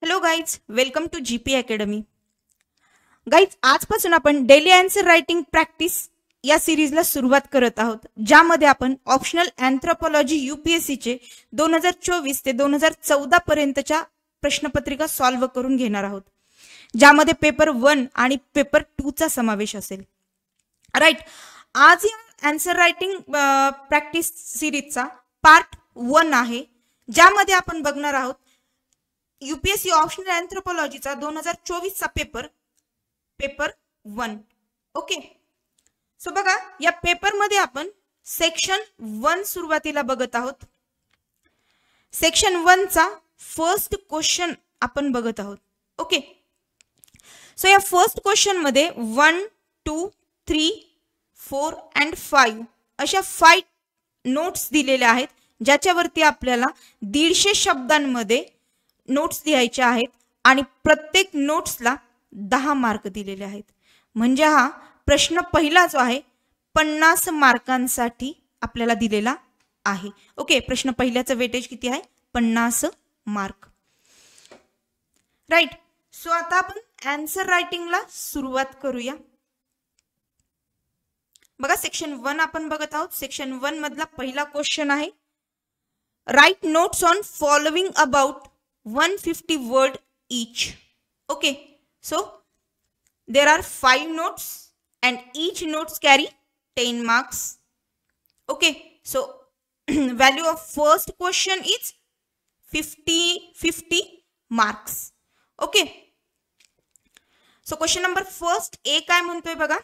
Hello guys, welcome to GP academy. Guys, आजपासून आपण daily answer writing practice या सिरीजला सुरुवात करत आहोत, ज्यामध्ये आपण ऑप्शनल अँथ्रोपॉलॉजी यूपीएससीचे 2024 ते 2014 पर्यंतच्या प्रश्नपत्रिका सॉल्व्ह करून घेणार आहोत, ज्यामध्ये पेपर 1 आणि पेपर 2 चा समावेश असेल. राईट, आज या आन्सर रायटिंग प्रॅक्टिस सिरीजचा पार्ट 1 आहे, ज्यामध्ये आपण बघणार आहोत यूपीएससी ऑप्शनल अँथ्रोपॉलॉजीचा 2024 चा पेपर 1. ओके, सो बघा, या पेपर मध्ये आपण सेक्शन 1 सुरुवातीला बघत आहोत. सेक्शन 1 चा फर्स्ट क्वेश्चन आपण बघत आहोत. ओके, सो या फर्स्ट क्वेश्चन मध्ये 1, 2, 3, 4 and 5 अशा 5 नोट्स दिलेल्या आहेत, ज्याच्यावरती आपल्याला 150 शब्दांमध्ये नोट्स लिहायचे आहेत आणि प्रत्येक नोट्सला 10 मार्क दिलेले आहेत. म्हणजे हा प्रश्न पहिला जो आहे 50 मार्कांसाठी आपल्याला दिलेला आहे. ओके, प्रश्न पहिल्याचं वेटेज किती आहे? 50 मार्क. राईट, सो आता आपण आन्सर रायटिंगला सुरुवात करूया. बघा, सेक्शन 1 आपण बघत आहोत. सेक्शन 1 मधला पहिला क्वेश्चन आहे, write notes on following about 150 word each. Okay, so there are 5 notes and each notes carry 10 marks. Okay, so value of first question is 50 marks. Okay, so question number first A काय म्हणतोय बघा.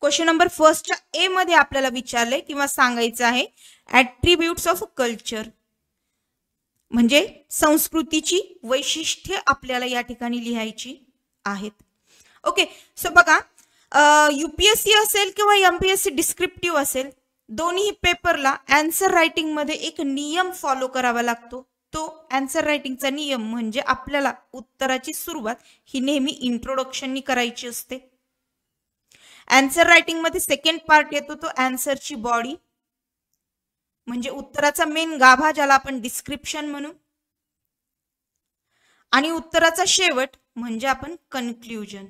Question number first च्या A मध्ये आपल्याला विचारले किंवा सांगायचं आहे ॲट्रिब्यूट्स ऑफ कल्चर, म्हणजे संस्कृतीची वैशिष्ट्ये आपल्याला या ठिकाणी लिहायची आहेत. ओके, सो बघा, यूपीएससी असेल किंवा एमपीएससी डिस्क्रिप्टिव्ह असेल, दोन्ही पेपरला आन्सर रायटिंग मध्ये एक नियम फॉलो करावा लागतो. तो आन्सर रायटिंगचा नियम म्हणजे आपल्याला उत्तराची सुरुवात ही नेहमी इंट्रोडक्शननी करायची असते. आन्सर रायटिंग मध्ये सेकंड पार्ट येतो तो आन्सरची बॉडी, म्हणजे उत्तराचा मेन गाभा, ज्याला आपण डिस्क्रिप्शन म्हणू, आणि उत्तराचा शेवट म्हणजे आपण कन्क्लुजन.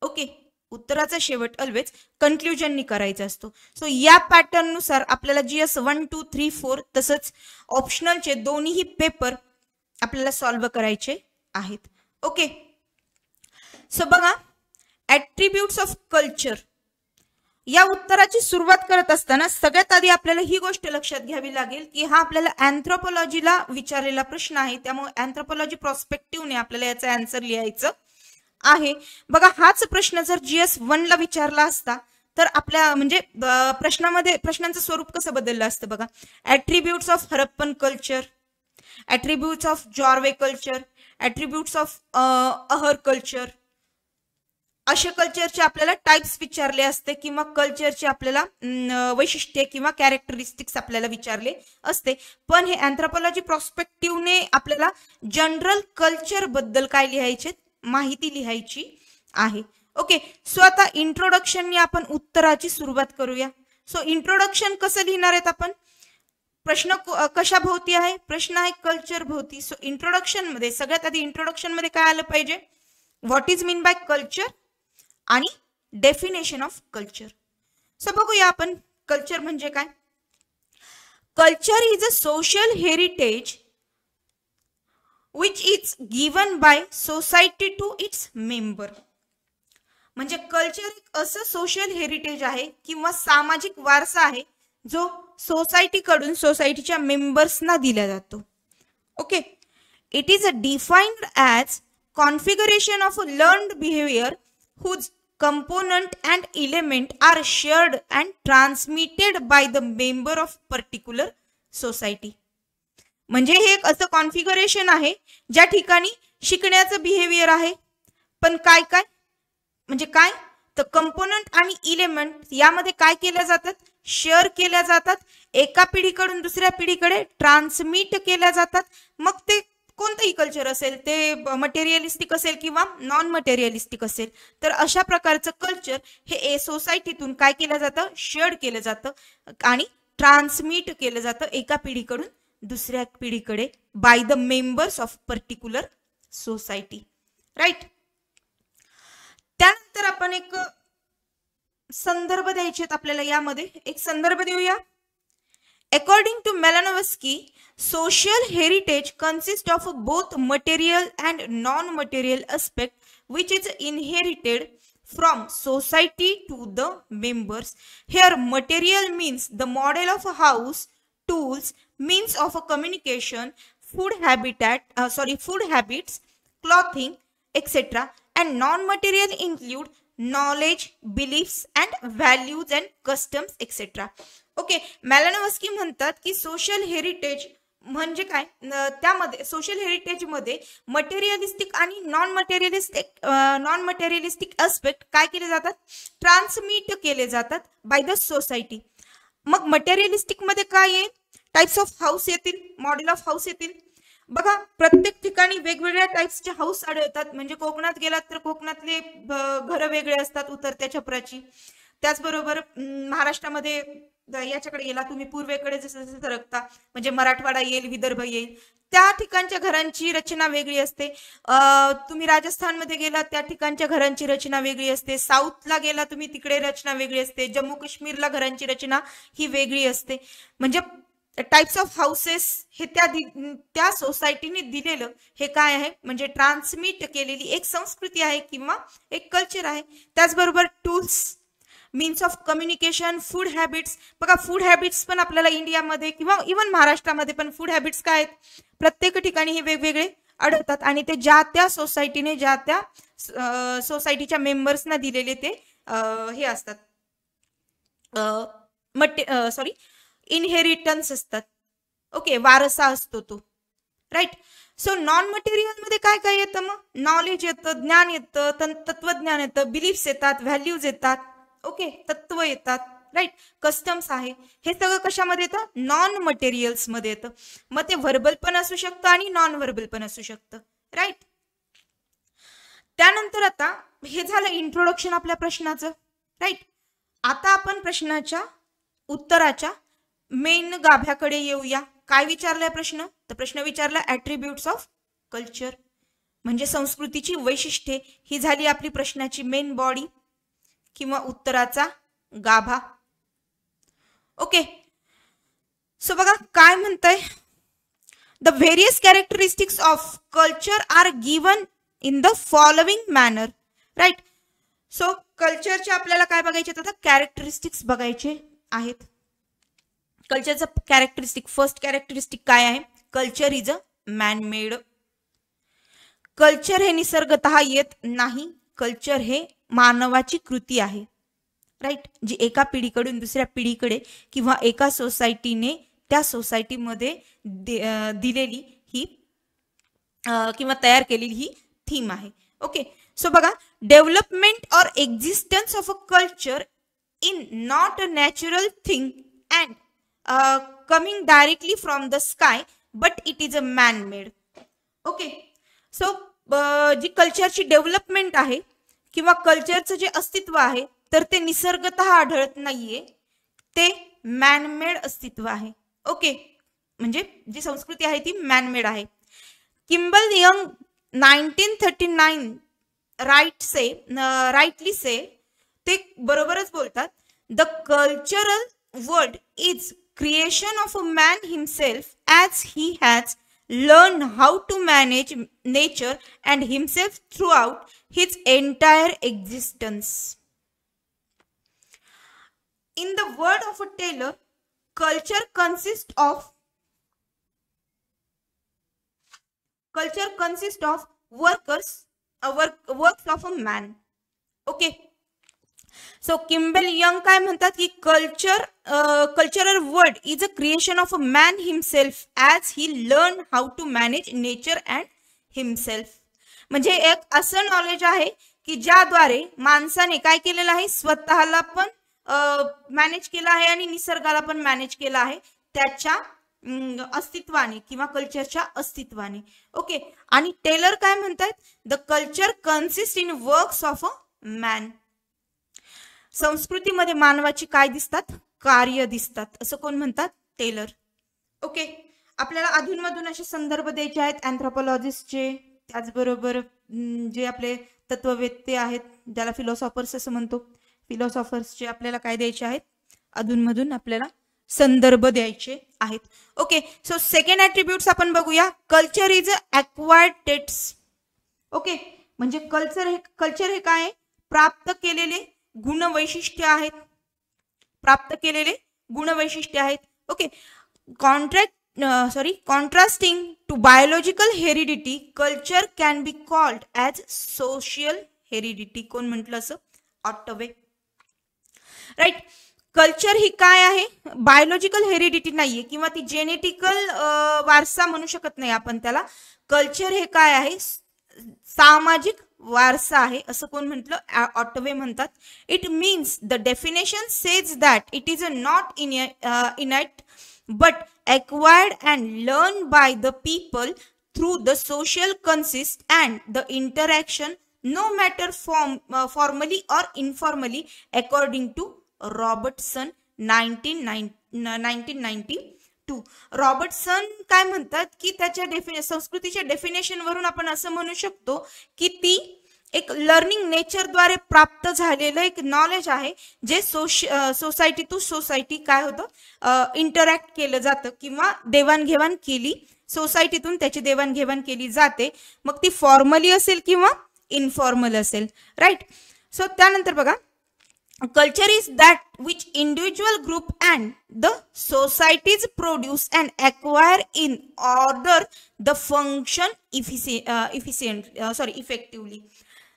ओके, उत्तराचा शेवट ऑलवेज कन्क्लुजननी करायचा असतो. सो या पॅटर्न नुसार आपल्याला जीएस 1, 2, 3, 4 तसंच ऑप्शनलचे दोन्ही पेपर आपल्याला सॉल्व्ह करायचे आहेत. ओके, सो बघा, ॲट्रिब्यूट्स ऑफ कल्चर या उत्तराची सुरुवात करत असताना सगळ्यात आधी आपल्याला ही गोष्ट लक्षात घ्यावी लागेल की हा आपल्याला अँथ्रोपॉलॉजीला विचारलेला प्रश्न आहे, त्यामुळे अँथ्रोपॉलॉजी प्रोस्पेक्टिव्हने आपल्याला याचा आन्सर लिहायचं आहे. बघा, हाच प्रश्न जर जीएस 1 ला विचारला असता तर आपल्या म्हणजे प्रश्नांचं स्वरूप कसं बदललं असतं बघा. Attributes of Harappan culture, attributes of Jorwe culture, attributes of Ahar culture, अशा कल्चरचे आपल्याला टाइप्स विचारले असते किंवा कल्चरचे आपल्याला वैशिष्ट्ये किंवा कॅरेक्टरिस्टिक्स आपल्याला विचारले असते. पण हे अँथ्रोपॉलॉजी प्रोस्पेक्टिव्हने आपल्याला जनरल कल्चर बद्दल काय लिहायचे, माहिती लिहायची आहे. ओके, सो आता इंट्रोडक्शनने आपण उत्तराची सुरुवात करूया. सो इंट्रोडक्शन कसं लिहिणार आहेत आपण? प्रश्न कशा भोवती आहे? प्रश्न आहे कल्चर भोवती. सो इंट्रोडक्शन मध्ये सगळ्यात आधी इंट्रोडक्शन मध्ये काय आलं पाहिजे? What is mean by culture आणि डेफिनेशन ऑफ कल्चर. सो बघूया आपण कल्चर म्हणजे काय. Culture is a social heritage which is given by society to its member. म्हणजे कल्चर एक असं सोशल हेरिटेज आहे किंवा सामाजिक वारसा आहे जो सोसायटीकडून सोसायटीच्या मेंबर्सना दिला जातो. Okay, it is a defined as configuration of a learned behaviour whose component and element are shared and transmitted by the member of particular society. म्हणजे हे एक असं कॉन्फिगरेशन आहे ज्या ठिकाणी शिकण्याचं बिहेवियर आहे, पण काय काय म्हणजे काय तर कंपोनंट आणि इलेमेंट यामध्ये काय केल्या जातात? शेअर केल्या जातात, एका पिढीकडून दुसऱ्या पिढीकडे ट्रान्समिट केल्या जातात. मग ते कोणतंही कल्चर असेल, ते मटेरियलिस्टिक असेल किंवा नॉन मटेरियलिस्टिक असेल, तर अशा प्रकारचं कल्चर हे सोसायटीतून काय केलं जातं? शेअर केलं जातं आणि ट्रान्समिट केलं जातं एका पिढीकडून दुसऱ्या पिढीकडे by the members of particular society. Right. त्यानंतर आपण एक संदर्भ द्यायचे आहेत आपल्याला. यामध्ये एक संदर्भ देऊया. According to Malinowski, social heritage consists of both material and non-material aspect which is inherited from society to the members. Here material means the model of a house, tools, means of a communication, food habits, clothing, etc. And non-material include knowledge, beliefs and values and customs, etc. Okay. Malinowski म्हणतात की social heritage म्हणजे काय, त्यामध्ये social heritage मध्ये materialistic आणि non materialistic aspect काय केले जातात, ट्रान्समिट केले जातात बाय द सोसायटी. मग मटेरियलिस्टिक मध्ये काय आहे, टाइप्स ऑफ हाऊस येतील, मॉडेल ऑफ हाऊस येतील. बघा प्रत्येक ठिकाणी वेगवेगळ्या टाइप्सचे हाऊस आढळतात. म्हणजे कोकणात गेलात तर कोकणातले घर वेगळे असतात उतरत्या छपराची. त्याचबरोबर महाराष्ट्रामध्ये याच्याकडे गेला तुम्ही पूर्वेकडे जसं जसं सरकता म्हणजे मराठवाडा येईल, विदर्भ येईल, त्या ठिकाणच्या घरांची रचना वेगळी असते. तुम्ही राजस्थानमध्ये गेला त्या ठिकाणच्या घरांची रचना वेगळी असते. साऊथला गेला तुम्ही तिकडे रचना वेगळी असते. जम्मू काश्मीरला घरांची रचना ही वेगळी असते. म्हणजे टाइप्स ऑफ हाऊसेस हे त्या सोसायटीने दिलेलं हे काय आहे म्हणजे ट्रान्समिट केलेली एक संस्कृती आहे किंवा एक कल्चर आहे. त्याचबरोबर tools, means of communication, food habits. बघा फूड हॅबिट्स पण आपल्याला इंडियामध्ये किंवा इव्हन महाराष्ट्रामध्ये पण फूड हॅबिट्स काय आहेत, प्रत्येक ठिकाणी हे वेगवेगळे आढळतात आणि ते ज्या त्या सोसायटीने ज्या त्या सोसायटीच्या मेंबर्सना दिलेले ते हे असतात, इनहेरिटन्स असतात. ओके, वारसा असतो तो. राईट. सो नॉन मटेरियल मध्ये काय काय येतं, मग नॉलेज येतं, ज्ञान येतं, तत्वज्ञान येतं, बिलीफ्स येतात, व्हॅल्यूज येतात. ओके, तत्व येतात. राईट. कस्टम्स आहे. हे सगळं कशामध्ये येतं, नॉन मटेरियल्स मध्ये येतं. मग ते व्हर्बल पण असू शकतं आणि नॉन व्हर्बल पण असू शकतं. राईट. त्यानंतर आता हे झालं इंट्रोडक्शन आपल्या प्रश्नाचं. राईट. आता आपण प्रश्नाच्या उत्तराच्या मेन गाभ्याकडे येऊया. काय विचारलाय प्रश्न, तर प्रश्न विचारला ऍट्रिब्यूट्स ऑफ कल्चर म्हणजे संस्कृतीची वैशिष्ट्ये. ही झाली आपली प्रश्नाची मेन बॉडी किंवा उत्तराचा गाभा. ओके. सो बघा काय म्हणतंय, the various characteristics of culture are given in the following manner. Right. So कल्चरचे आपल्याला काय बघायचे, आता कॅरेक्टरिस्टिक्स बघायचे आहेत. कल्चरचं कॅरेक्टरिस्टिक, फर्स्ट कॅरेक्टरिस्टिक काय आहे, culture is a man made. Culture हे निसर्गतः येत नाही. कल्चर हे मानवाची कृती आहे. राईट. जी एका पिढीकडून दुसऱ्या पिढीकडे किंवा एका सोसायटीने त्या सोसायटीमध्ये दिलेली ही किंवा तयार केलेली ही थीम आहे. ओके. सो बघा, development or existence of a culture in not a natural thing and coming directly from the sky but it is a man made. Okay. So जी कल्चरची डेव्हलपमेंट आहे किंवा कल्चरचं जे अस्तित्व आहे तर ते निसर्गतः आढळत नाहीये, ते मॅनमेड अस्तित्व आहे. ओके. म्हणजे जी संस्कृती आहे ती मॅनमेड आहे. किम्बल यंग 1939 राईटली से, ते बरोबरच बोलतात, the cultural world is creation of a man himself as he has learned how to manage nature and himself throughout his entire existence. In the word of a Taylor, culture consists of works of a man. Okay. So Kimball Young काय म्हणतात की cultural world is a creation of a man himself as he learn how to manage nature and himself. म्हणजे एक असं knowledge आहे की ज्याद्वारे माणसाने काय केलेलं आहे, स्वतःला पण मॅनेज केलं आहे आणि निसर्गाला पण मॅनेज केलं आहे त्याच्या अस्तित्वाने किंवा कल्चरच्या अस्तित्वाने. ओके. आणि टेलर काय म्हणतात, the culture consist in works of a man. संस्कृतीमध्ये मानवाची काय दिसतात, कार्य दिसतात, असं कोण म्हणतात, टेलर. ओके. आपल्याला अधूनमधून असे संदर्भ द्यायचे आहेत अँथ्रोपॉलॉजिस्टचे, त्याचबरोबर जे आपले तत्ववेत्ते आहेत ज्याला फिलॉसॉफर्स असं म्हणतो, फिलॉसॉफर्सचे आपल्याला काय द्यायचे आहेत, अधूनमधून आपल्याला संदर्भ द्यायचे आहेत. ओके, सो सेकंड ॲट्रिब्यूट्स आपण बघूया. Culture is acquired traits. Okay, म्हणजे कल्चर हे काय आहे, प्राप्त केलेले गुणवैशिष्ट्य आहेत, प्राप्त केलेले गुणवैशिष्ट्य आहेत. Okay, contrasting to biological heredity, culture can be called as social heredity. कोण म्हटलं असं, ऑटोवे. राईट, कल्चर ही काय आहे, बायोलॉजिकल हेरिडिटी नाहीये किंवा ती जेनेटिकल वारसा म्हणू शकत नाही आपण त्याला. कल्चर हे काय आहे, सामाजिक वारसा आहे असं कोण म्हटलं, ऑटोवे म्हणतात. It means the definition says that it is not in at but acquired and learned by the people through the social consist and the interaction, no matter formally or informally, according to Robertson 1992. Robertson काय म्हणतात की त्याच्या संस्कृतीच्या definition वरून आपण असं म्हणू शकतो की ती एक लर्निंग नेचरद्वारे प्राप्त झालेलं एक नॉलेज आहे, जे सोसायटी टू सोसायटी काय होतं, इंटरॅक्ट केलं जातं किंवा देवाणघेवाण केली, सोसायटीतून त्याची देवाणघेवाण केली जाते, मग ती फॉर्मली असेल किंवा इनफॉर्मल असेल. राईट, सो त्यानंतर बघा, culture is that which individual group and the societies produce and acquire in order the function effectively.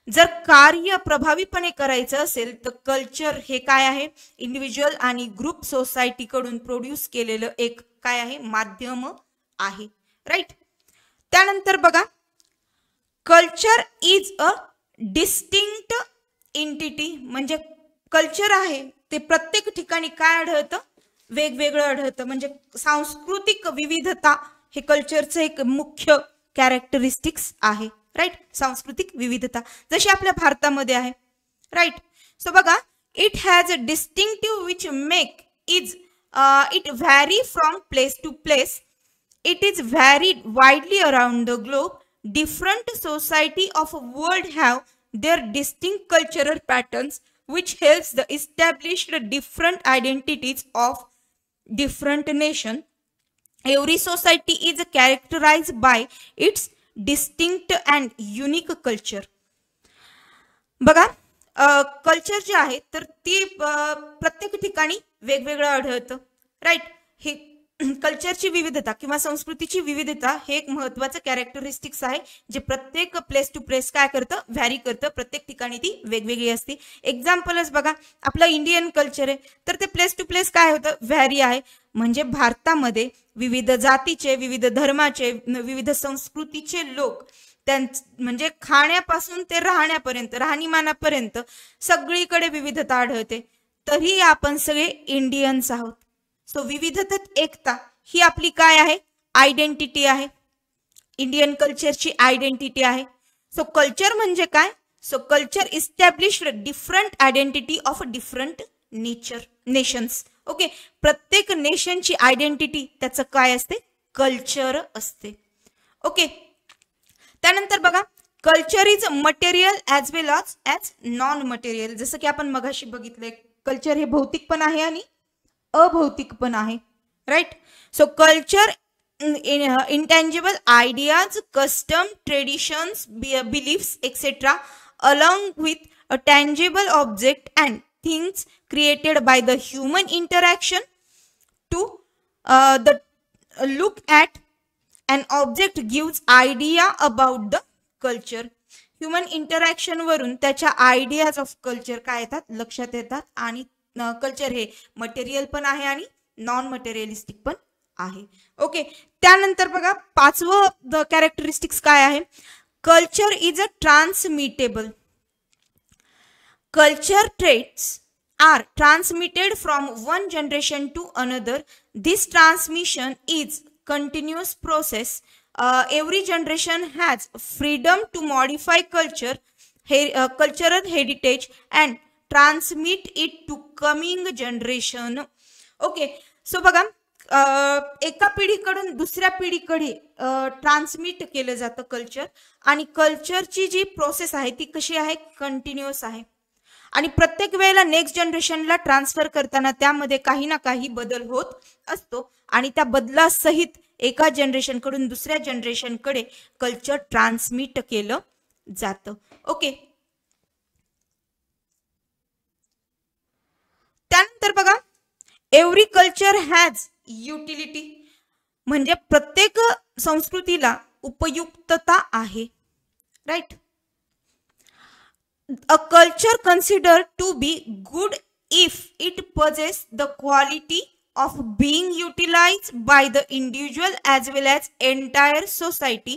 जर कार्य प्रभावीपणे करायचं असेल तर कल्चर हे काय आहे, इंडिव्हिज्युअल आणि ग्रुप सोसायटी कडून प्रोड्यूस केलेलं एक काय आहे, माध्यम आहे. राईट, त्यानंतर बघा, culture is a distinct entity. म्हणजे कल्चर आहे ते प्रत्येक ठिकाणी काय आढळतं, वेगवेगळं आढळतं. म्हणजे सांस्कृतिक विविधता हे कल्चरचं एक मुख्य कॅरेक्टरिस्टिक्स आहे. राईट, सांस्कृतिक विविधता जशी आपल्या भारतामध्ये आहे. राईट, सो बघा, it has a distinctive which make is it vary from place to place. It is varied widely around the globe. Different society of world have their distinct cultural patterns which helps the established different identities of different nation. Every society is characterized by its distinct and unique culture. बघा, culture जे आहे तर ते प्रत्येक ठिकाणी वेगवेगळं आढळतं. Right, हे कल्चरची विविधता किंवा संस्कृतीची विविधता हे एक महत्त्वाचं कॅरेक्टरिस्टिक्स आहे, जे प्रत्येक प्लेस टू प्लेस काय करतं, व्हॅरी करतं. प्रत्येक ठिकाणी ती वेगवेगळी असते. एक्झाम्पलच बघा, आपलं इंडियन कल्चर आहे तर ते प्लेस टू प्लेस काय होतं, व्हॅरी आहे. म्हणजे भारतामध्ये विविध जातीचे, विविध धर्माचे, विविध संस्कृतीचे लोक, म्हणजे खाण्यापासून ते राहण्यापर्यंत, राहणीमानापर्यंत सगळीकडे विविधता आढळते. तरी आपण सगळे इंडियन्स आहोत. सो विविधतेत एकता ही आपली काय आहे, आयडेंटिटी आहे. इंडियन कल्चरची आयडेंटिटी आहे. सो कल्चर म्हणजे काय, so culture established different identity of different nations. Okay, प्रत्येक नेशनची आयडेंटिटी त्याचं काय असते, कल्चर असते. ओके, त्यानंतर बघा, culture is material as well as non material. जसं की आपण मगाशी बघितलंय, कल्चर हे भौतिक पण आहे आणि अभौतिक पण आहे. Right, so culture intangible ideas, custom, traditions, beliefs, etc., along with a tangible object and things created by the human interaction. To the look at an object gives idea about the culture. Human interaction वरून त्याच्या ideas of culture काय येतात, लक्षात येतात. आणि culture हे material पण आहे आणि नॉन मटेरियलिस्टिक पण आहे. ओके, त्यानंतर बघा, पाचवं कॅरेक्टरिस्टिक्स काय आहे, culture is a transmittable. Culture traits are transmitted from one generation to another. This transmission is continuous process. Every generation has freedom to modify cultural heritage and transmit it to coming generation. Okay, so बघा, एका पिढीकडून दुसऱ्या पिढीकडे transmit केलं जातं culture, आणि कल्चरची जी process आहे ती कशी आहे, कंटिन्युअस आहे, आणि प्रत्येक वेळेला नेक्स्ट जनरेशनला ट्रान्सफर करताना त्यामध्ये काही ना काही बदल होत असतो, आणि त्या बदलासहित एका जनरेशन कडून दुसऱ्या जनरेशन कडे कल्चर ट्रान्समिट केलं जातं. ओके, त्यानंतर बघा, एव्हरी कल्चर हॅज युटिलिटी, म्हणजे प्रत्येक संस्कृतीला उपयुक्तता आहे. Right. A culture considered to be good if it possess the quality of being utilized by the individual as well as entire society.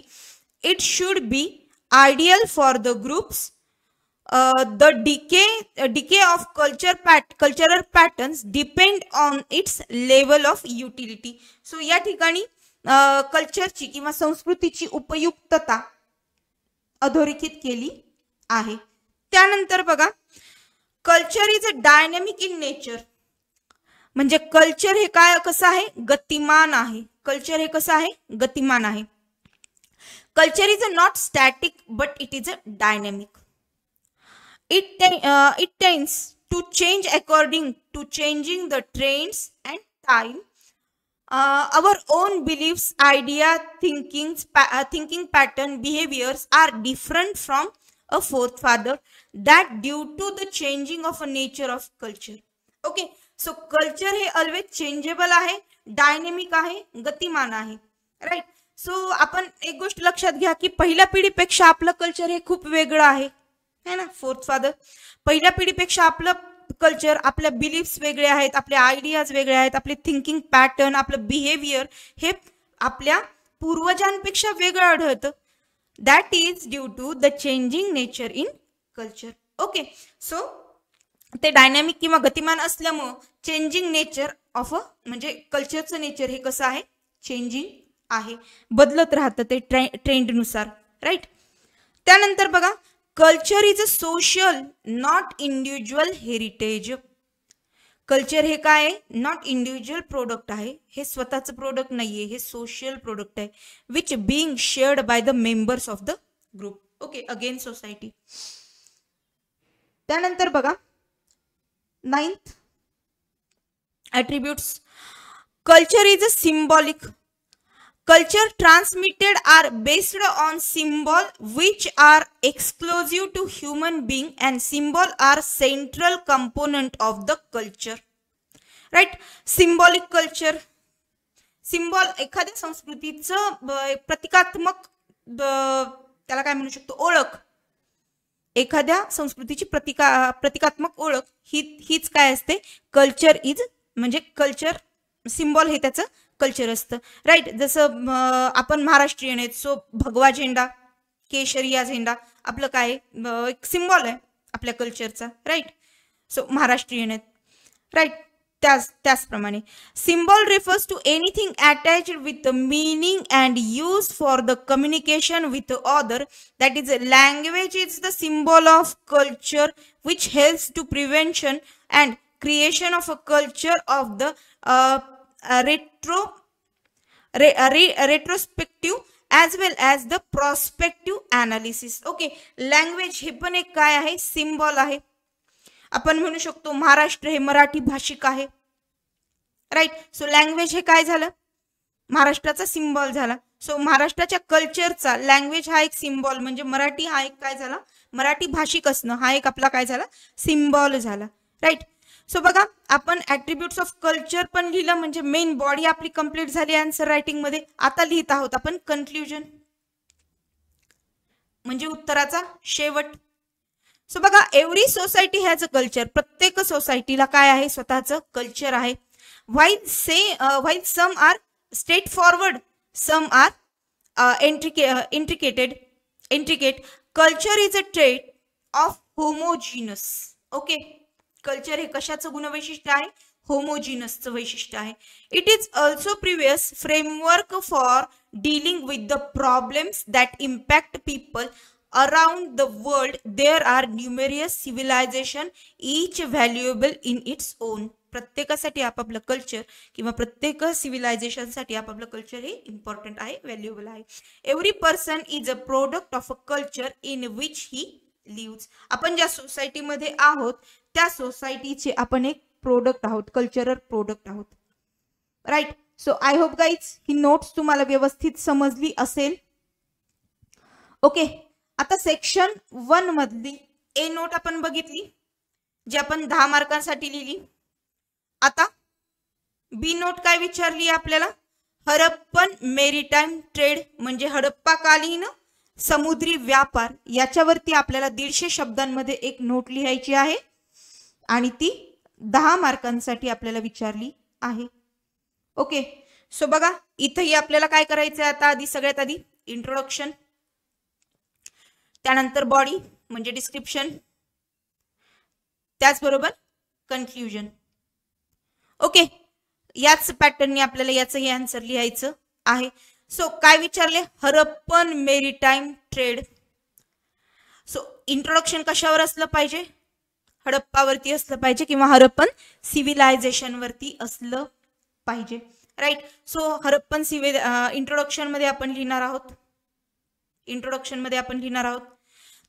It should be ideal for the groups. The decay of cultural patterns depend on its level of utility. So या ठिकाणी कल्चरची किंवा संस्कृतीची उपयुक्तता अधोरेखित केली आहे. त्यानंतर बघा, culture is a dynamic in nature, म्हणजे कल्चर हे काय कसं आहे, गतिमान आहे. कल्चर हे कसं आहे, गतिमान आहे. Culture is a not static but it is a dynamic. It tends to change according to changing the trends and time. Our own beliefs, ideas, thinking pattern, behaviors are different from a forefather, that due to the changing of a nature of culture. Okay, so culture हे always changeable आहे, dynamic आहे, गतिमान आहे. Right. So आपण एक गोष्ट लक्षात घ्या की पहिल्या पिढीपेक्षा आपलं कल्चर हे खूप वेगळं आहे ना. फोर्थ फादर, पहिल्या पिढीपेक्षा आपलं कल्चर, आपल्या बिलीफ्स वेगळे आहेत, आपले आयडियाज वेगळे आहेत, आपले थिंकिंग पॅटर्न, आपलं बिहेवियर हे आपल्या पूर्वजांपेक्षा वेगळं आढळतं. That is due to the changing nature in culture. Okay, so ते डायनॅमिक किंवा गतिमान असल्यामुळं चेंजिंग नेचर ऑफ म्हणजे कल्चरचं नेचर हे कसं आहे, चेंजिंग आहे, बदलत राहतं ते ट्रेंडनुसार. राईट. त्यानंतर बघा, culture is a social not individual heritage. Culture हे काय आहे, नॉट इंडिव्हिज्युअल प्रोडक्ट आहे, हे स्वतःचं प्रोडक्ट नाहीये, हे सोशल प्रोडक्ट आहे, which being shared bye the members of the group. Okay, again society. त्यानंतर बघा, 9th attributes. Culture is a symbolic. Culture transmitted are based on symbol which are exclusive to human being, and symbol are central component of the culture. Right. Symbolic culture. Symbol एखाद्या संस्कृतीचं प्रतिकात्मक त्याला काय म्हणू शकतो, ओळख. एखाद्या संस्कृतीची प्रतिकात्मक ओळख हीच काय असते, कल्चर इज, म्हणजे कल्चर सिम्बॉल हे त्याचं कल्चर असतं. राईट. जसं आपण महाराष्ट्रीयन आहेत, सो भगवा झेंडा, केशरी या झेंडा आपलं काय एक सिम्बॉल आहे आपल्या कल्चरचा. राईट. सो महाराष्ट्रीयन आहेत. राईट. त्याचप्रमाणे symbol refers to anything attached with meaning and use for the communication with other. That is language is the symbol of culture which helps to prevention and creation of a culture of the retrospective as well as the prospective analysis. Okay, language हे पण एक काय आहे, symbol आहे. आपण म्हणू शकतो महाराष्ट्र हे मराठी भाषिक आहे. राईट. सो लँग्वेज हे काय झालं, महाराष्ट्राचा सिम्बॉल झाला. सो महाराष्ट्राच्या कल्चरचा लँग्वेज हा एक सिम्बॉल, म्हणजे मराठी हा एक काय झाला, मराठी भाषिक असणं हा एक आपला काय झाला, सिम्बॉल झाला. राईट. सो बघा, आपण ॲट्रिब्यूट्स ऑफ कल्चर पण लिहिलं, म्हणजे मेन बॉडी आपली कंप्लीट झाली आन्सर रायटिंग मध्ये. आता लिहित आहोत आपण कन्क्लुजन, म्हणजे उत्तराचा शेवट. सो बघा, every society has a culture. प्रत्येक सोसायटीला काय आहे, स्वतःचं कल्चर आहे. While some are straight forward, some are intricate. Culture is a trait of homogeneous. Okay, culture हे कशाचं गुणवैशिष्ट्य आहे, होमोजिनसचं वैशिष्ट्य आहे. It is also previous framework for dealing with the problems that impact people around the world. There are numerous civilisation, each valuable in its own प्रत्येकासाठी आपापलं culture किंवा प्रत्येक सिव्हिलायझेशनसाठी आपापलं कल्चर हे इम्पॉर्टंट आहे, व्हॅल्युएबल आहे. Every person is a product of a culture in which he lives. आपण ज्या सोसायटीमध्ये आहोत त्या सोसायटीचे आपण एक प्रोडक्ट आहोत, कल्चरल प्रोडक्ट आहोत. Right. So I hope guys ही नोट्स तुम्हाला व्यवस्थित समजली असेल. ओके, आता सेक्शन 1 मधली ए नोट आपण बघितली, जी आपण 10 मार्कांसाठी लिहिली. आता बी नोट काय विचारली आपल्याला? हडप्पन मेरीटाईम ट्रेड म्हणजे हडप्पाकालीन समुद्री व्यापार, याच्यावरती आपल्याला 150 शब्दांमध्ये एक नोट लिहायची आहे आणि ती 10 मार्कांसाठी आपल्याला विचारली आहे. ओके, सो बघा इथंही आपल्याला काय करायचं आहे. आता आधी सगळ्यात आधी इंट्रोडक्शन, त्यानंतर बॉडी म्हणजे डिस्क्रिप्शन, त्याचबरोबर कन्क्ल्युजन. ओके, याच पॅटर्नने आपल्याला याचं हे आन्सर लिहायचं आहे. सो काय विचारले? हडप्पन मेरीटाईम ट्रेड. सो इंट्रोडक्शन कशावर असलं पाहिजे? हडप्पावरती असलं पाहिजे किंवा हडप्पन सिव्हिलायझेशन वरती असलं पाहिजे. राईट. सो हडप्पन इंट्रोडक्शन मध्ये आपण लिहिणार आहोत.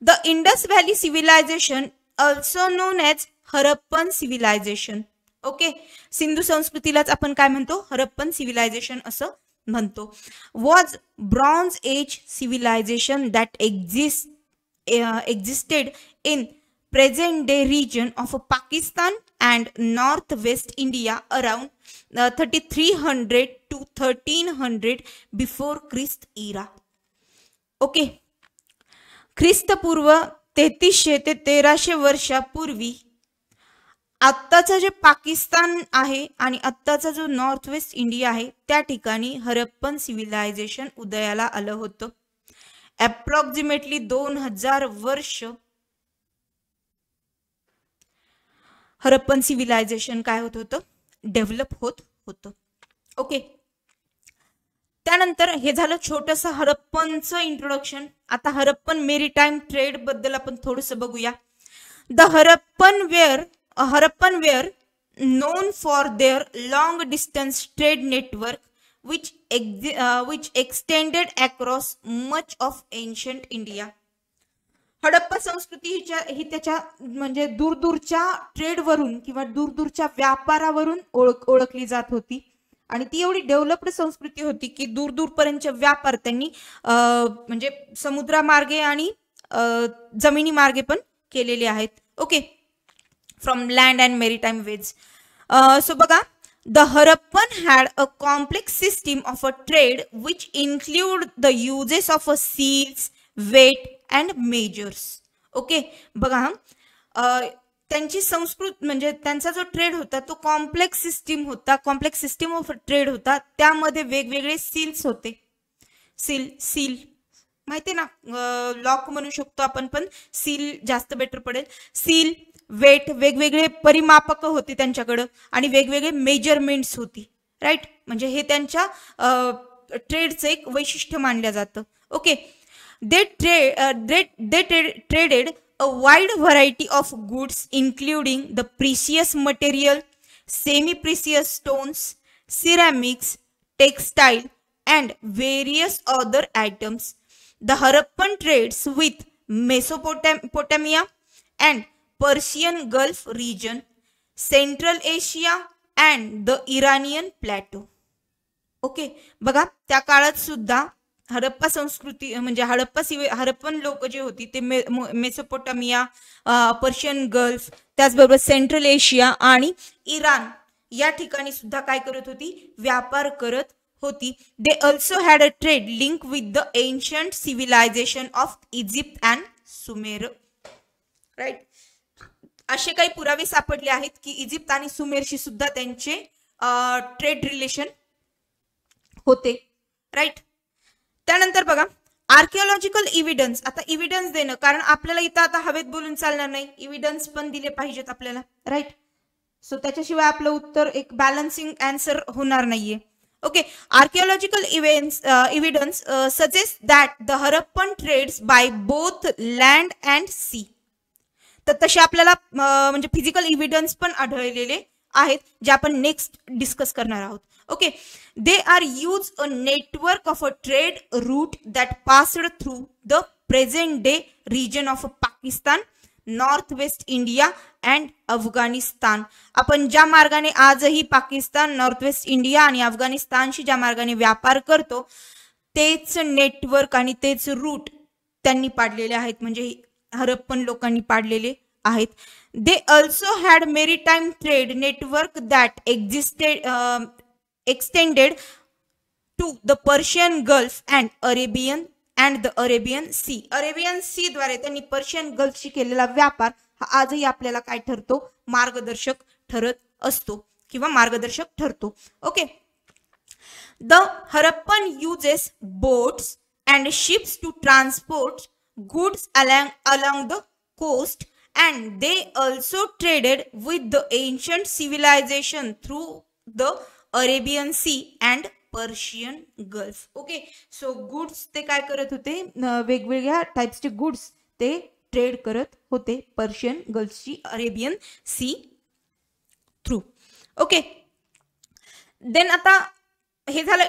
The Indus valley civilization also known as Harappan civilization. Okay, Sindhu संस्कृतीलाच आपण काय म्हणतो? हडप्पन सिव्हिलायझेशन असं म्हणतो. Was bronze age civilization that existed in present day region of Pakistan and northwest India around 3300 to 1300 before Christ era. Okay, ख्रिस्तपूर्व 3300 ते 1300 वर्षापूर्वी आत्ताचं जे पाकिस्तान आहे आणि आत्ताचा जो नॉर्थ वेस्ट इंडिया आहे त्या ठिकाणी हडप्पन सिव्हिलायझेशन उदयाला आलं होतं. अप्रॉक्सिमेटली 2000 वर्ष हडप्पन सिव्हिलायझेशन काय होत होतं? डेव्हलप होत होतं. ओके, त्यानंतर हे झालं छोटंसं हडप्पनचं इंट्रोडक्शन. आता हडप्पन मेरीटाईम ट्रेड बद्दल आपण थोडंसं बघूया. The Harappan were known for their long distance trade network which extended across much of ancient India. Harappa संस्कृती ही त्याच्या म्हणजे दूरदूरच्या ट्रेडवरून किंवा दूरदूरच्या व्यापारावरून ओळखली जात होती आणि ती एवढी डेव्हलप्ड संस्कृती होती की दूरदूरपर्यंतचे व्यापार त्यांनी म्हणजे समुद्रामार्गे आणि जमिनी मार्गे पण केलेले आहेत. Okay, from land and maritime ways. So बघा, the Harappan had a complex system of a trade which include the uses of a seals, weight and measures. Okay, बघा त्यांची संस्कृत म्हणजे त्यांचा जो ट्रेड होता तो कॉम्प्लेक्स सिस्टीम ऑफ ट्रेड होता. त्यामध्ये वेगवेगळे सील्स होते. सील माहिती ना, लॉक म्हणू शकतो आपण, पण सील जास्त बेटर पडेल. सील, वेट, वेगवेगळे परिमापक होते त्यांच्याकडं आणि वेगवेगळे मेजरमेंट्स होती. राईट, म्हणजे हे त्यांच्या ट्रेडचं एक वैशिष्ट्य मानलं जातं. Okay, they traded a wide variety of goods including the precious material, semi-precious stones, ceramics, textile and various other items. The Harappan trades with Mesopotamia and Persian Gulf region, Central Asia and the Iranian plateau. Okay, बघा त्या काळात सुद्धा हडप्पा संस्कृती म्हणजे हडप्पन लोक जे होती ते मेसोपोटामिया, पर्शियन गल्फ, त्याचबरोबर सेंट्रल एशिया आणि इराण या ठिकाणी सुद्धा काय करत होती? व्यापार करत होती. They also had a trade link with the ancient civilisation of Egypt and Sumer. Right, असे काही पुरावे सापडले आहेत की इजिप्त आणि सुमेरशी सुद्धा त्यांचे ट्रेड रिलेशन होते. राईट, त्यानंतर बघा आर्किओलॉजिकल इव्हिडन्स. आता इव्हिडन्स देणं, कारण आपल्याला इथं आता हवेत बोलून चालणार नाही, इव्हिडन्स पण दिले पाहिजेत आपल्याला. राईट, सो त्याच्याशिवाय आपलं उत्तर एक बॅलन्सिंग आन्सर होणार नाहीये. Okay, archaeological evidence suggest that the Harappan trades by both land and sea. तर तसे आपल्याला म्हणजे फिजिकल इव्हिडन्स पण आढळलेले आहेत जे आपण नेक्स्ट डिस्कस करणार आहोत. Okay, they are use a network of a trade route that passed through the present day region of Pakistan, north west India and Afghanistan. आपण ज्या मार्गाने आजही पाकिस्तान, नॉर्थ वेस्ट इंडिया आणि अफगाणिस्तानशी ज्या मार्गाने व्यापार करतो तेच नेटवर्क आणि तेच रूट त्यांनी पाडलेले आहेत, म्हणजे हरप्पन लोकांनी पाडलेले आहेत. They also had maritime trade network that extended to the Persian Gulf and the Arabian Sea. Arabian Sea द्वारे त्यांनी पर्शियन गल्फशी केलेला व्यापार हा आजही आपल्याला काय ठरतो, मार्गदर्शक ठरत असतो किंवा मार्गदर्शक ठरतो. Okay, the Harappan uses boats and ships to transport goods along the coast, and they also traded with the ancient civilization through the Arabian Sea and Persian gulf. Okay, so goods ते काय करत होते, वेगवेगळ्या टाइप्सचे गुड्स ते trade करत होते Persian गल्फची Arabian sea through. Okay, then आता हे झालं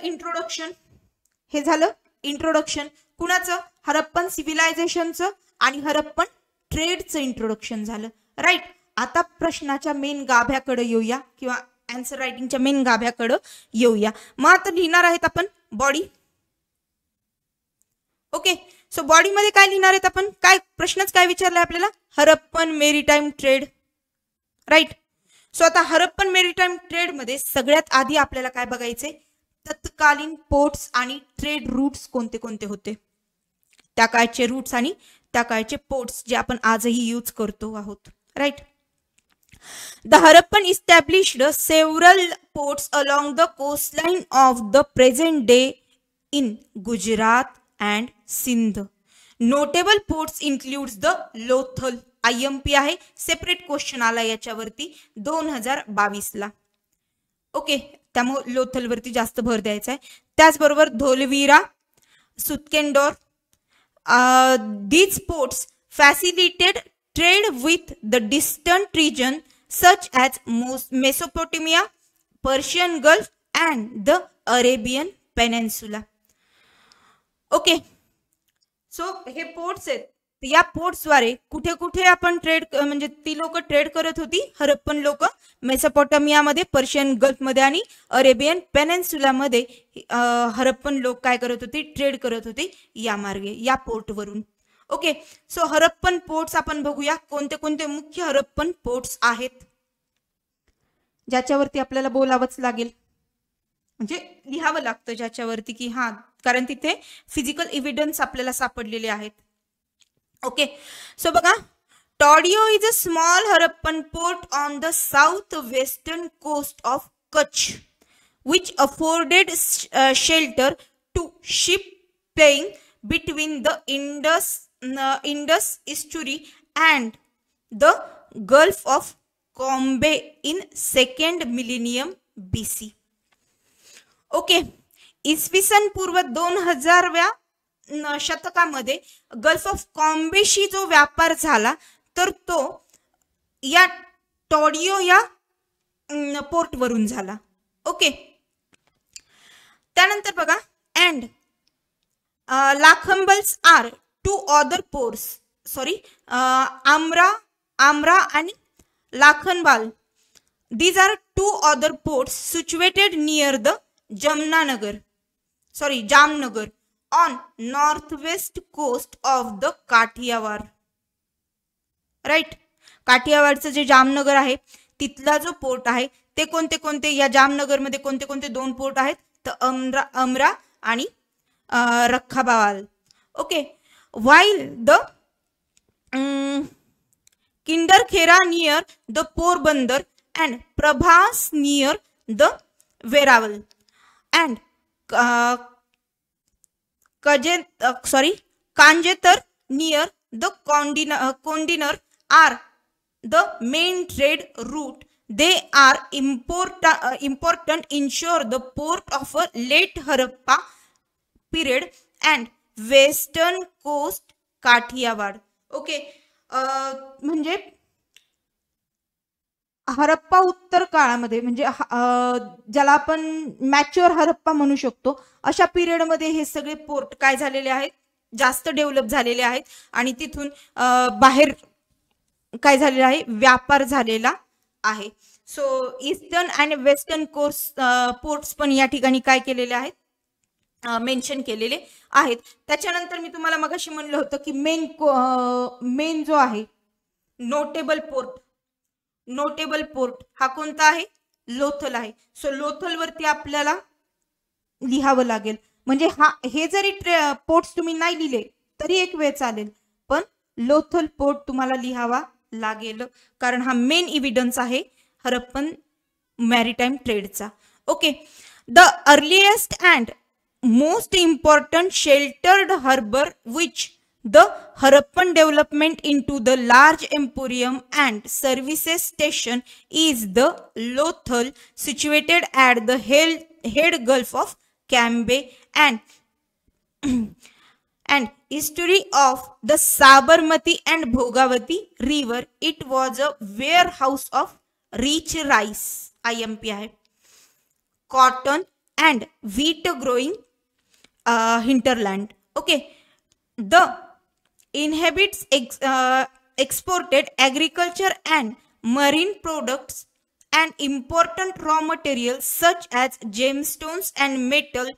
इंट्रोडक्शन कुणाचं, हरप्पन सिव्हिलायझेशनचं आणि हरप्पन ट्रेडचं इंट्रोडक्शन झालं. राईट, आता प्रश्नाच्या मेन गाभ्याकडे येऊया किंवा आन्सर रायटिंगच्या मेन गाभ्याकडे येऊया. मग आता लिहिणार आहेत आपण बॉडी. ओके, सो बॉडी मध्ये काय लिहिणार आहेत आपण, काय प्रश्नच काय विचारलाय आपल्याला, Harappan maritime trade. Right, so आता हरप्पन मेरीटाईम ट्रेड मध्ये सगळ्यात आधी आपल्याला काय बघायचे, तत्कालीन पोर्ट्स आणि ट्रेड रूट्स कोणते कोणते होते, त्या काळचे रूट्स आणि त्या काळचे पोर्ट्स जे आपण आजही यूज करतो आहोत. Right, the Harappan established several ports along the coastline of the present day in Gujarat and Sindh. Notable ports includes the Lothal. IMP आहे, सेपरेट क्वेश्चन आला याच्यावरती 2022 ला. ओके, त्यामुळे लोथल वरती जास्त भर द्यायचा आहे. त्याचबरोबर Dholavira, सुतकेंडोर. These ports facilitated trade with the distant region such as Mesopotamia, Persian Gulf and the Arabian Peninsula. Okay, so हे पोर्ट्स आहेत, या पोर्ट्सद्वारे कुठे कुठे आपण ट्रेड, म्हणजे ती लोक ट्रेड करत होती, हरप्पन लोक मेसोपोटामियामध्ये, पर्शियन गल्फमध्ये आणि अरेबियन पेनिन्सुलामध्ये हरप्पन लोक काय करत होते, ट्रेड करत होते या मार्गे, या पोर्टवरून. ओके, सो हरप्पन पोर्ट्स आपण बघूया कोणते कोणते मुख्य हरप्पन पोर्ट्स आहेत ज्याच्यावरती आपल्याला बोलावंच लागेल, म्हणजे लिहावं लागतं ज्याच्यावरती की हा, कारण तिथे फिजिकल एव्हिडन्स आपल्याला सापडलेले आहेत. ओके, सो बघा, Todio is a small Harappan port on the south western coast of Kutch which afforded shelter to ship plying between the Indus estuary and the Gulf of Cambay in 2nd millennium BC. Okay, इसवी सन पूर्व 2000व्या शतकामध्ये gulf of कॉम्बेशी जो व्यापार झाला तर तो या टॉडियो या पोर्ट वरून झाला. ओके, त्यानंतर बघा, अँड लाखंबल्स are two other ports, sorry, Amra and Lakhanbal. These are two other ports situated near the Jamnagar on northwest coast of the Kathiawar. Right, काठियावाडचं जे जामनगर आहे तिथला जो पोर्ट आहे ते कोणते कोणते, या जामनगर मध्ये कोणते कोणते दोन पोर्ट आहेत, तर अमरा आणि Lakhabawal. Okay, while the Kindarkhera near the Porbandar and Prabhas near the Veraval and Kanjetar near the Kondinar are the main trade route. They are important ensure the port of a late Harappa period and western coast Kathiawar. Okay, म्हणजे हरप्पा उत्तर काळामध्ये म्हणजे ज्याला आपण mature Harappa म्हणू शकतो, अशा पिरियडमध्ये हे सगळे पोर्ट काय झालेले आहेत, जास्त डेव्हलप झालेले आहेत आणि तिथून बाहेर काय झालेलं आहे, व्यापार झालेला आहे. सो ईस्टर्न आणि वेस्टर्न पोर्ट्स पण या ठिकाणी काय केलेले आहेत, मेन्शन केलेले आहेत. त्याच्यानंतर मी तुम्हाला मगाशी म्हणलं होतं की मेन जो आहे नोटेबल पोर्ट हा कोणता आहे, लोथल आहे. सो लोथल वरती आपल्याला लिहावं लागेल. म्हणजे हे जरी पोर्ट्स तुम्ही नाही लिहिले तरी एक वेळ चालेल, पण लोथल पोर्ट तुम्हाला लिहावा लागेल, कारण हा मेन एव्हिडन्स आहे हरप्पन मॅरीटाईम ट्रेडचा. Okay, the earliest and most important sheltered harbor which the Harappan development into the large emporium and services station is the Lothal, situated at the head Gulf of Cambay and history of the Sabarmati and Bhogavati river. It was a warehouse of rich rice, IMP hai, cotton and wheat growing hinterland. Okay, the inhabitants exported agriculture and marine products and important raw materials such as gemstones and metal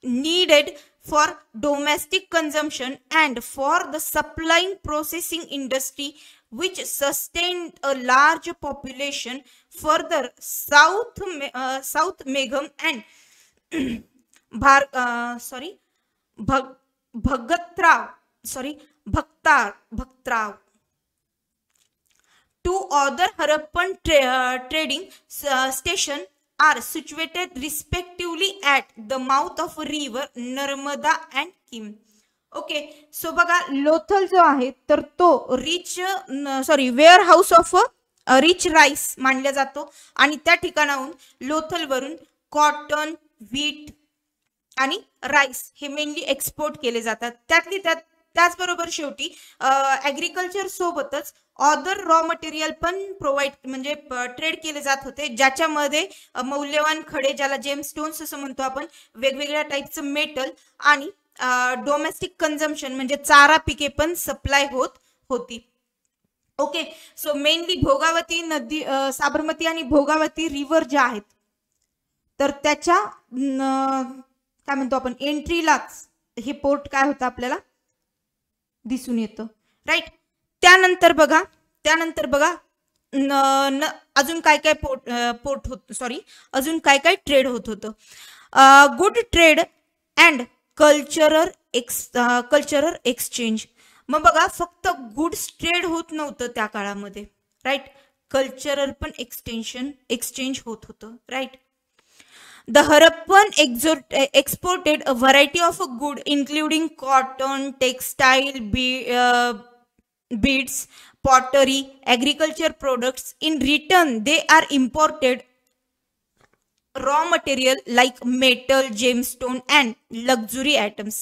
needed for domestic consumption and for the supplying processing industry, which sustained a large population. Further south Megham and Bhaktrav. Two other Harappan trading stations are situated respectively at the mouth of river Narmada and Kim. Okay, so बघा लोथल जो आहे तर तो warehouse of rich rice मानला जातो आणि त्या ठिकाणाहून लोथल वरून कॉटन, व्हीट आणि राईस हे मेनली एक्सपोर्ट केले जातात. त्याचबरोबर शेवटी ऍग्रिकल्चर सोबतच अदर रॉ मटेरियल पण म्हणजे ट्रेड केले जात होते, ज्याच्यामध्ये मौल्यवान खडे ज्याला जेमस्टोन्स असं म्हणतो आपण, वेगवेगळ्या टाईपचं मेटल आणि डोमेस्टिक कन्झम्पशन म्हणजे चारा पिके पण सप्लाय होत होती. ओके, सो मेनली भोगावती नदी, साबरमती आणि भोगावती रिव्हर ज्या आहेत तर त्याच्या काय म्हणतो आपण एंट्रीलाच हे पोर्ट काय होतं आपल्याला दिसून येतं, राईट. त्यानंतर बघा अजून काय काय अजून काय काय ट्रेड होत होतं. Good trade and cultural exchange. मग बघा फक्त गुड्स ट्रेड होत नव्हतं त्या काळामध्ये, राईट, कल्चरल पण एक्सचेंज होत होतं, right. The Harappan exported a variety of goods including cotton, textile, beads, pottery, agriculture products. In return, they are imported raw material like metal, gemstone and luxury items.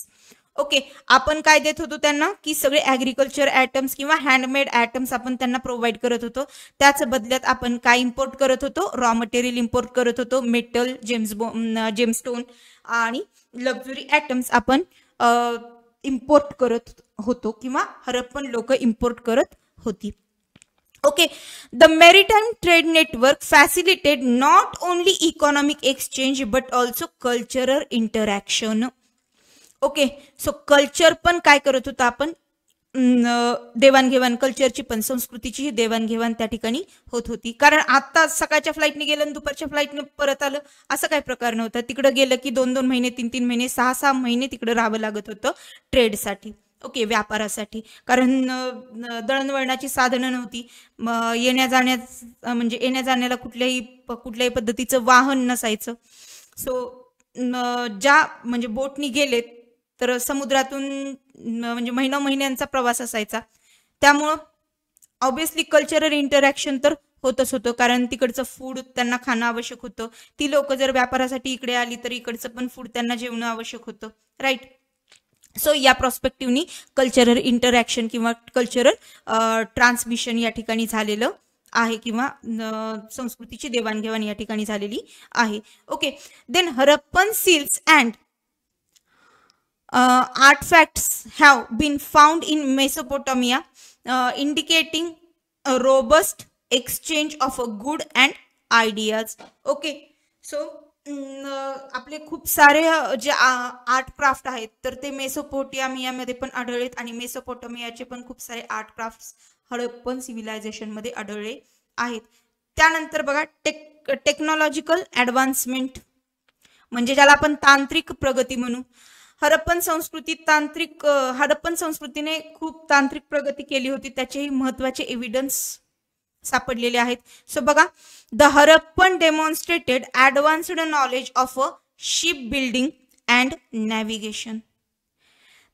Okay, आपण काय देत होतो त्यांना की सगळे ऍग्रिकल्चर आयटम्स किंवा handmade items आपण त्यांना प्रोव्हाइड करत होतो. त्याच बदल्यात आपण काय इम्पोर्ट करत होतो, रॉ मटेरियल इम्पोर्ट करत होतो, मेटल, जेमस्टोन आणि लक्झरी आयटम्स आपण इम्पोर्ट करत होतो किंवा हरप्पन लोक इम्पोर्ट करत होती. Okay, the maritime trade network फॅसिलिटेड not only economic exchange but also cultural interaction. Okay, so culture पण काय करत होतो आपण, देवाणघेवाण, कल्चरची पण, संस्कृतीची देवाणघेवाण त्या ठिकाणी होत होती. कारण आता सकाळच्या फ्लाईटने गेलं आणि दुपारच्या फ्लाईटने परत आलं असं काही प्रकार नव्हता. तिकडे गेलं की 2-2 महिने, 3-3 महिने, 6-6 महिने तिकडे राहावं लागत होतं ट्रेडसाठी. ओके, व्यापारासाठी, कारण दळणवळणाची साधनं नव्हती, येण्या जाण्याला कुठल्याही पद्धतीचं वाहन नसायचं. सो ज्या म्हणजे बोटनी गेलेत तर समुद्रातून म्हणजे महिन्यांचा प्रवास असायचा. त्यामुळं ऑब्विसली कल्चरल इंटरॅक्शन तर होतच होतं, कारण तिकडचं फूड त्यांना खाणं आवश्यक होतं. ती लोक जर व्यापारासाठी इकडे आली तर इकडचं पण फूड त्यांना जेवणं आवश्यक होतं, राईट. सो या प्रॉस्पेक्टिव्हनी कल्चरल इंटरॅक्शन किंवा कल्चरल ट्रान्समिशन या ठिकाणी झालेलं आहे किंवा संस्कृतीची देवाणघेवाण या ठिकाणी झालेली आहे. Okay, then Harappan seals and artifacts have been found in Mesopotamia, indicating a robust exchange of good and ideas. Okay, so आपले खूप सारे जे आर्ट क्राफ्ट आहेत तर ते मेसोपोटामियामध्ये पण आढळलेत आणि मेसोपोटामियाचे पण खूप सारे आर्ट क्राफ्ट्स हडप्पन सिव्हिलायझेशन मध्ये आढळले आहेत. त्यानंतर बघा टेक्नॉलॉजिकल ऍडव्हान्समेंट म्हणजे ज्याला आपण तांत्रिक प्रगती म्हणू. हडप्पन संस्कृतीने खूप तांत्रिक प्रगती केली होती, त्याचेही महत्वाचे एव्हिडन्स सापडलेले आहेत. सो बघा, the Harappan demonstrated advanced knowledge of a ship building and navigation.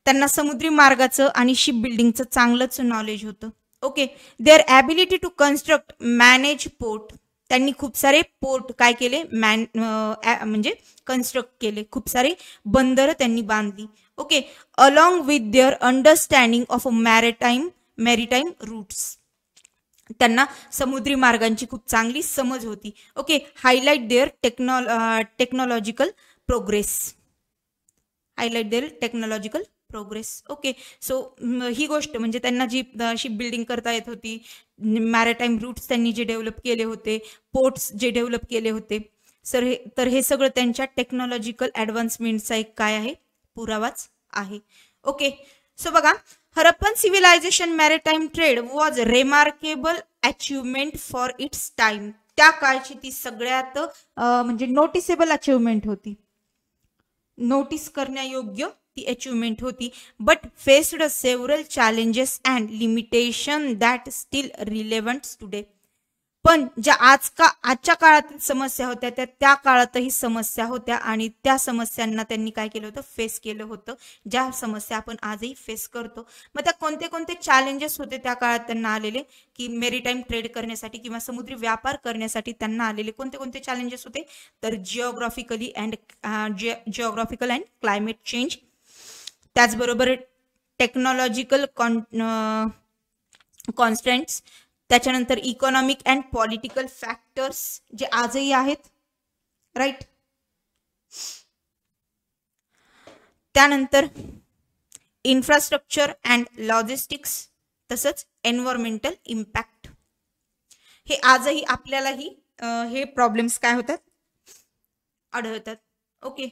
त्यांना समुद्री मार्गाचं आणि शिप बिल्डिंगचं चांगलंच नॉलेज होतं. Okay, their ability to construct manage port. त्यांनी खूप सारे पोर्ट काय केले, म्हणजे कन्स्ट्रक्ट केले, खूप सारे बंदर त्यांनी बांधली. Okay, along with their understanding of maritime routes. त्यांना समुद्री मार्गांची खूप चांगली समज होती. Okay, highlight their technological progress. Okay, so ही गोष्ट म्हणजे त्यांना जी शिप बिल्डिंग करता येत होती, मॅरिटाईम रूट्स त्यांनी जे डेव्हलप केले होते, पोर्ट्स जे डेव्हलप केले होते, तर हे सगळं त्यांच्या टेक्नॉलॉजिकल ऍडव्हान्समेंटचा एक काय आहे, पुरावाच आहे. ओके, सो बघा, Harappan civilisation maritime trade was remarkable achievement for its time. त्या काळची ती सगळ्यात म्हणजे नोटिसेबल अचिव्हमेंट होती, नोटीस करण्यायोग्य ती अचिव्हमेंट होती. But faced several challenges and limitation that steel relevant today. पण ज्या आजच्या काळातील समस्या होत्या त्या काळातही समस्या होत्या आणि त्या समस्यांना त्यांनी काय केलं होतं, फेस केलं होतं, ज्या समस्या आपण आजही फेस करतो. मग त्या कोणते कोणते चॅलेंजेस होते त्या काळात त्यांना आलेले, की मेरीटाईम ट्रेड करण्यासाठी किंवा समुद्री व्यापार करण्यासाठी त्यांना आलेले कोणते कोणते चॅलेंजेस होते, तर जिओग्राफिकल अँड क्लायमेट चेंज, त्याचबरोबर टेक्नॉलॉजिकल कॉन्स्टंट्स, त्याच्यानंतर इकॉनॉमिक अँड पॉलिटिकल फॅक्टर्स जे आजही आहेत, राईट. त्यानंतर इन्फ्रास्ट्रक्चर अँड लॉजिस्टिक्स, तसंच एन्व्हायरमेंटल इम्पॅक्ट. हे आजही आपल्यालाही हे प्रॉब्लेम्स काय होतात, आढळतात. ओके,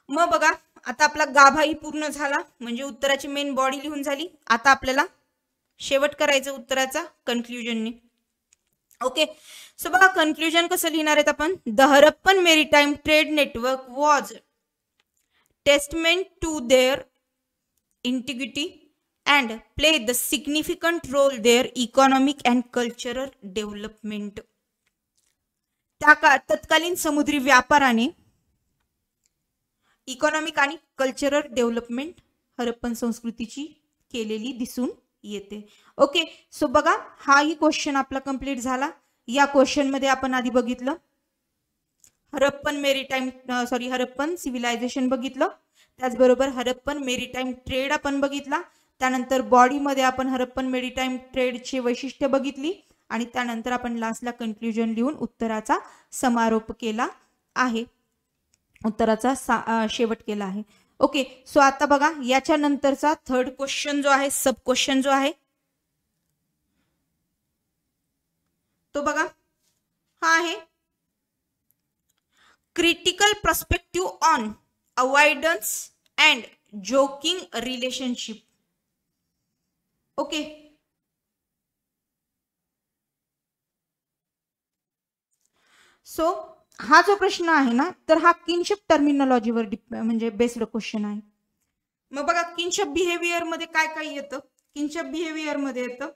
मग बघा, आता आपला गाभाही पूर्ण झाला, म्हणजे उत्तराची मेन बॉडी लिहून झाली. आता आपल्याला शेवट करायचं उत्तराचा कन्क्लुजनने. ओके, सो बघा, कन्क्लुजन कसं लिहिणार आहेत आपण. The Harappan maritime trade network was testament to their integrity and play the significant role their economic and cultural development. त्या तत्कालीन समुद्री व्यापाराने इकॉनॉमिक आणि कल्चरल डेव्हलपमेंट हरप्पन संस्कृतीची केलेली दिसून येते. ओके, सो बघा, हाही क्वेश्चन आपला कंप्लीट झाला. या क्वेश्चन मध्ये आपण आधी बघितलं हरप्पन सिव्हिलायझेशन बघितलं, त्याचबरोबर हरप्पन मेरीटाईम ट्रेड आपण बघितला. त्यानंतर बॉडीमध्ये आपण हरप्पन मेरीटाईम ट्रेडची वैशिष्ट्य बघितली आणि त्यानंतर आपण लास्टला कन्क्लुजन लिहून उत्तराचा समारोप केला आहे, उत्तराचा शेवट केला आहे. ओके, सो आता बघा, याच्या नंतरचा थर्ड क्वेश्चन जो आहे, सब क्वेश्चन जो आहे तो बघा, हा आहे critical perspective on avoidance and joking relationship. Okay, so हा जो प्रश्न आहे ना, तर हा किनशिप टर्मिनॉलॉजीवर म्हणजे बेस्ड क्वेश्चन आहे. मग बघा, किनशिप बिहेवियर मध्ये काय काय येतं. किनशिप बिहेवियर मध्ये येतं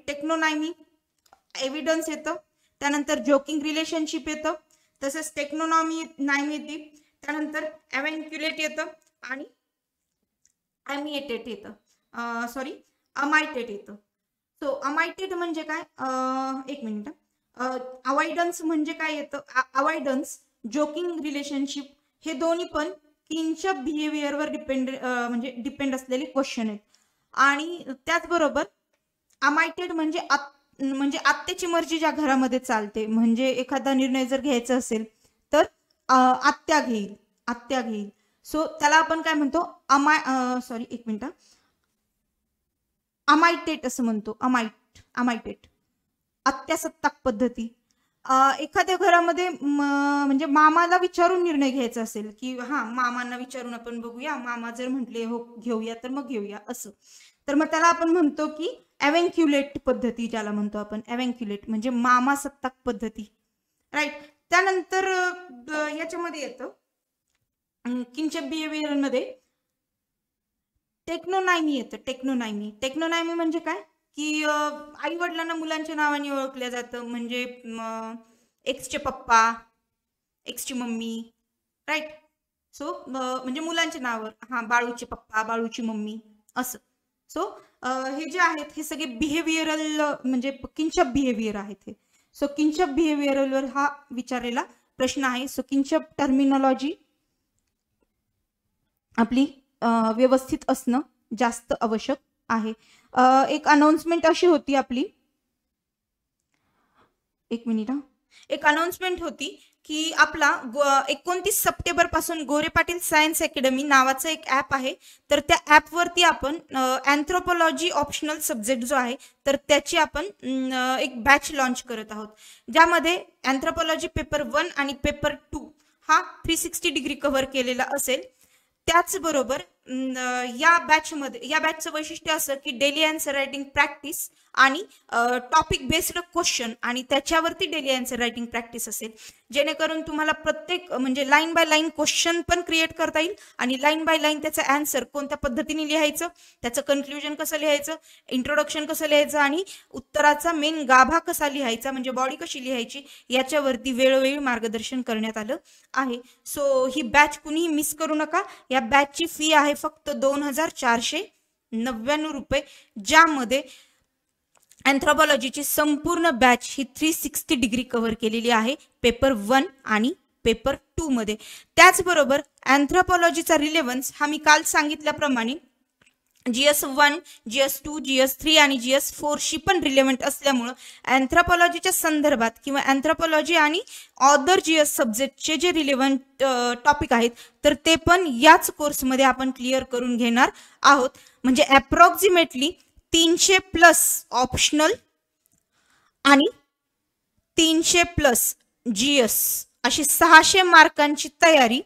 टेक्नोनायमी एव्हिडन्स येतं, त्यानंतर जोकिंग रिलेशनशिप येतं, तसंच टेक्नोनायमी येते, त्यानंतर अव्हेंक्युलेट येतं आणि अमायटेट येतं. सो अमायटेट म्हणजे काय, एक मिनिट, अवॉइडन्स म्हणजे काय येतं, अवॉइडन्स, जोकिंग रिलेशनशिप हे दोन्ही पण किनशिप बिहेवियरवर डिपेंड असलेले क्वेश्चन आहेत. आणि त्याचबरोबर अमायटेड म्हणजे आत्याची मर्जी ज्या घरामध्ये चालते, म्हणजे एखादा निर्णय जर घ्यायचा असेल तर आत्या घेईल. सो त्याला आपण काय म्हणतो, एक मिनिट, अमायटेड असं म्हणतो. अमायटेड आत्यासत्ताक पद्धती. एखाद्या घरामध्ये म्हणजे मामाला विचारून निर्णय घ्यायचा असेल की हा मामांना विचारून आपण बघूया, मामा जर म्हटले हो घेऊया तर मग घेऊया असं, तर मग त्याला आपण म्हणतो की एव्हेंक्युलेट पद्धती, ज्याला म्हणतो आपण एव्हेंक्युलेट म्हणजे मामा सत्ताक पद्धती. राईट. त्यानंतर याच्यामध्ये येतं किंचित बिहेवियर मध्ये टेक्नोनायमी येतं. टेक्नोनायमी म्हणजे काय की आई वडिलांना मुलांच्या नावाने ओळखल्या जातं, म्हणजे एक्सचे पप्पा, एक्सची मम्मी. राईट. सो म्हणजे मुलांच्या नावावर, हा बाळूचे पप्पा, बाळूची मम्मी असं. सो हे जे आहेत हे सगळे बिहेवियरल म्हणजे किंचित बिहेवियर आहेत हे. सो किंचित बिहेवियरलवर हा विचारलेला प्रश्न आहे. सो किंचित टर्मिनॉलॉजी आपली व्यवस्थित असणं जास्त आवश्यक आहे. एक अनाउन्समेंट अशी होती आपली, एक मिनिट, एक अनाउन्समेंट होती की आपला 29 सप्टेंबर पासून गोरे पाटील सायन्स अकॅडमी नावाचं एक ऍप आहे. तर त्या ऍपवरती आपण अँथ्रोपॉलॉजी ऑप्शनल सब्जेक्ट जो आहे तर त्याची आपण एक बॅच लॉन्च करत आहोत, ज्यामध्ये अँथ्रोपॉलॉजी पेपर 1 आणि पेपर 2 हा 360 डिग्री कव्हर केलेला असेल. त्याचबरोबर या बॅचचं वैशिष्ट्य असं की डेली आन्सर रायटिंग प्रॅक्टिस आणि टॉपिक बेस्ड क्वेश्चन आणि त्याच्यावरती डेली आन्सर रायटिंग प्रॅक्टिस असेल, जेणेकरून तुम्हाला प्रत्येक म्हणजे लाईन बाय लाईन क्वेश्चन पण क्रिएट करता येईल आणि लाईन बाय लाईन त्याचं आन्सर कोणत्या पद्धतीने लिहायचं, त्याचं कन्क्ल्युजन कसं लिहायचं, इंट्रोडक्शन कसं लिहायचं आणि उत्तराचा मेन गाभा कसा लिहायचा म्हणजे बॉडी कशी लिहायची याच्यावरती वेळोवेळी मार्गदर्शन करण्यात आलं आहे. सो ही बॅच कुणीही मिस करू नका. या बॅचची फी आहे फक्त 2499 रुपये, ज्यामध्ये अँथ्रोपॉलॉजीची संपूर्ण बॅच ही 360 डिग्री कव्हर केलेली आहे पेपर 1 आणि पेपर 2 मध्ये. त्याचबरोबर अँथ्रोपॉलॉजीचा रिलेव्हन्स हा मी काल सांगितल्याप्रमाणे GS1, GS2, GS3 आणि GS4 शी पण रिलेव्हंट असल्यामुळं अँथ्रोपॉलॉजीच्या संदर्भात किंवा अँथ्रोपॉलॉजी आणि अदर GS सब्जेक्टचे जे रिलेव्हंट टॉपिक आहेत तर ते पण याच कोर्समध्ये आपण क्लिअर करून घेणार आहोत. म्हणजे अप्रॉक्सिमेटली 300+ ऑप्शनल आणि 300+ GS अशी 600 मार्कांची तयारी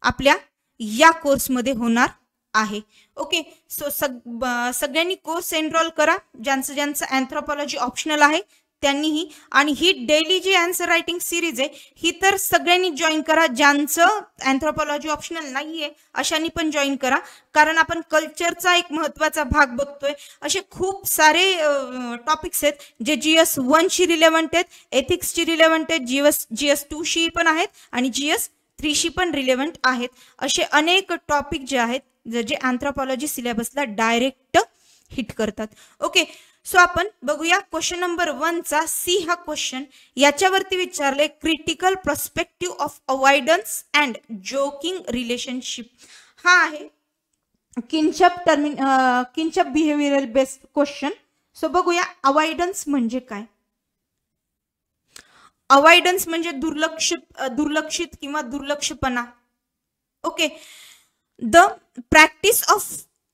आपल्या या कोर्समध्ये होणार आहे. ओके. सो सगळ्यांनी कोर्स एनरोल करा, ज्यांचं अँथ्रोपॉलॉजी ऑप्शनल आहे त्यांनीही. आणि ही डेली जी आन्सर रायटिंग सिरीज आहे ही तर सगळ्यांनी जॉईन करा. ज्यांचं अँथ्रोपॉलॉजी ऑप्शनल नाहीये अशांनी पण जॉईन करा, कारण आपण कल्चरचा एक महत्त्वाचा भाग बघतोय. असे खूप सारे टॉपिक्स आहेत जे GS1 शी रिलेव्हंट आहेत, एथिक्सची रिलेव्हंट आहेत, GS2 शी पण आहेत आणि GS3 शी पण रिलेव्हंट आहेत. असे अनेक टॉपिक जे आहेत जे अँथ्रोपॉलॉजी सिलेबसला डायरेक्ट हिट करतात. ओके. सो आपण बघूया क्वेश्चन नंबर 1 चा सी हा क्वेश्चन. याच्यावरती विचारले critical perspective of avoidance and joking relationship. हा आहे किंचित बिहेवियरल बेस्ड क्वेश्चन. सो बघूया अवॉइडन्स म्हणजे काय. अवॉइडन्स म्हणजे दुर्लक्षित किंवा दुर्लक्षपणा. Okay. The practice of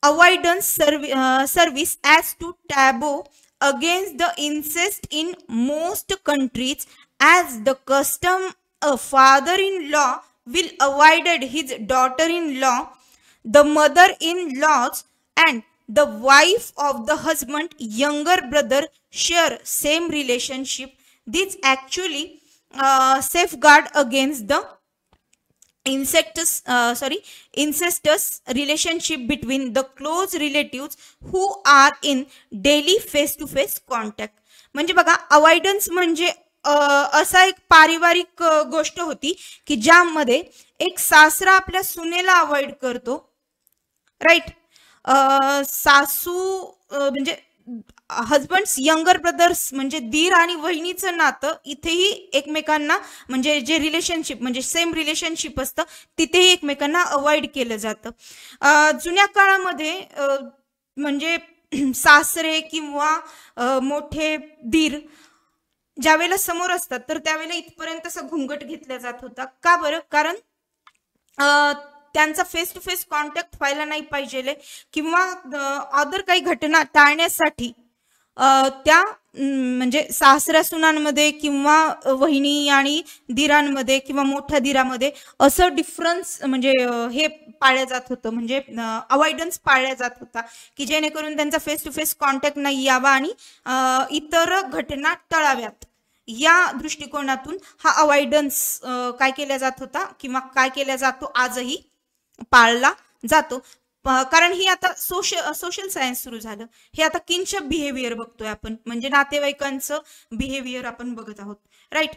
avoidance service as to taboo against the incest in most countries, as the custom a father-in-law will avoid his daughter-in-law, the mother-in-laws and the wife of the husband younger brother share same relationship. This actually safeguard against the incestuous relationship between the close relatives who are in daily face to face contact. म्हणजे बघा avoidance म्हणजे असा एक पारिवारिक गोष्ट होती की ज्यामध्ये एक सासरा आपल्या सुनेला अवॉइड करतो. राईट. सासू म्हणजे हजबंड्स यंगर ब्रदर्स म्हणजे दीर आणि वहिनीचं नातं इथेही एकमेकांना म्हणजे जे रिलेशनशिप म्हणजे सेम रिलेशनशिप असतं तिथेही एकमेकांना अवॉइड केलं जातं. जुन्या काळामध्ये म्हणजे सासरे किंवा मोठे दीर ज्यावेळेला समोर असतात तर त्यावेळेला इथपर्यंत असा घुंगट घेतला जात होता. का बरं? कारण त्यांचा फेस टू फेस कॉन्टॅक्ट व्हायला नाही पाहिजे किंवा अदर काही घटना टाळण्यासाठी त्या म्हणजे सासऱ्या सुनांमध्ये किंवा वहिनी आणि दिरांमध्ये किंवा मोठ्या दिरामध्ये असं डिफरन्स म्हणजे हे पाळलं जात होतं, म्हणजे अवॉइडन्स पाळला जात होता की जेणेकरून त्यांचा फेस टू फेस कॉन्टॅक्ट नाही यावा आणि इतर घटना टळाव्यात. या दृष्टिकोनातून हा अवॉइडन्स काय केला जात होता किंवा काय केला जातो आजही पाळला जातो. कारण ही आता सोशल सायन्स सुरू झालं. हे आता किनशप बिहेवियर बघतोय आपण, म्हणजे नातेवाईकांचं बिहेवियर आपण बघत आहोत. राईट.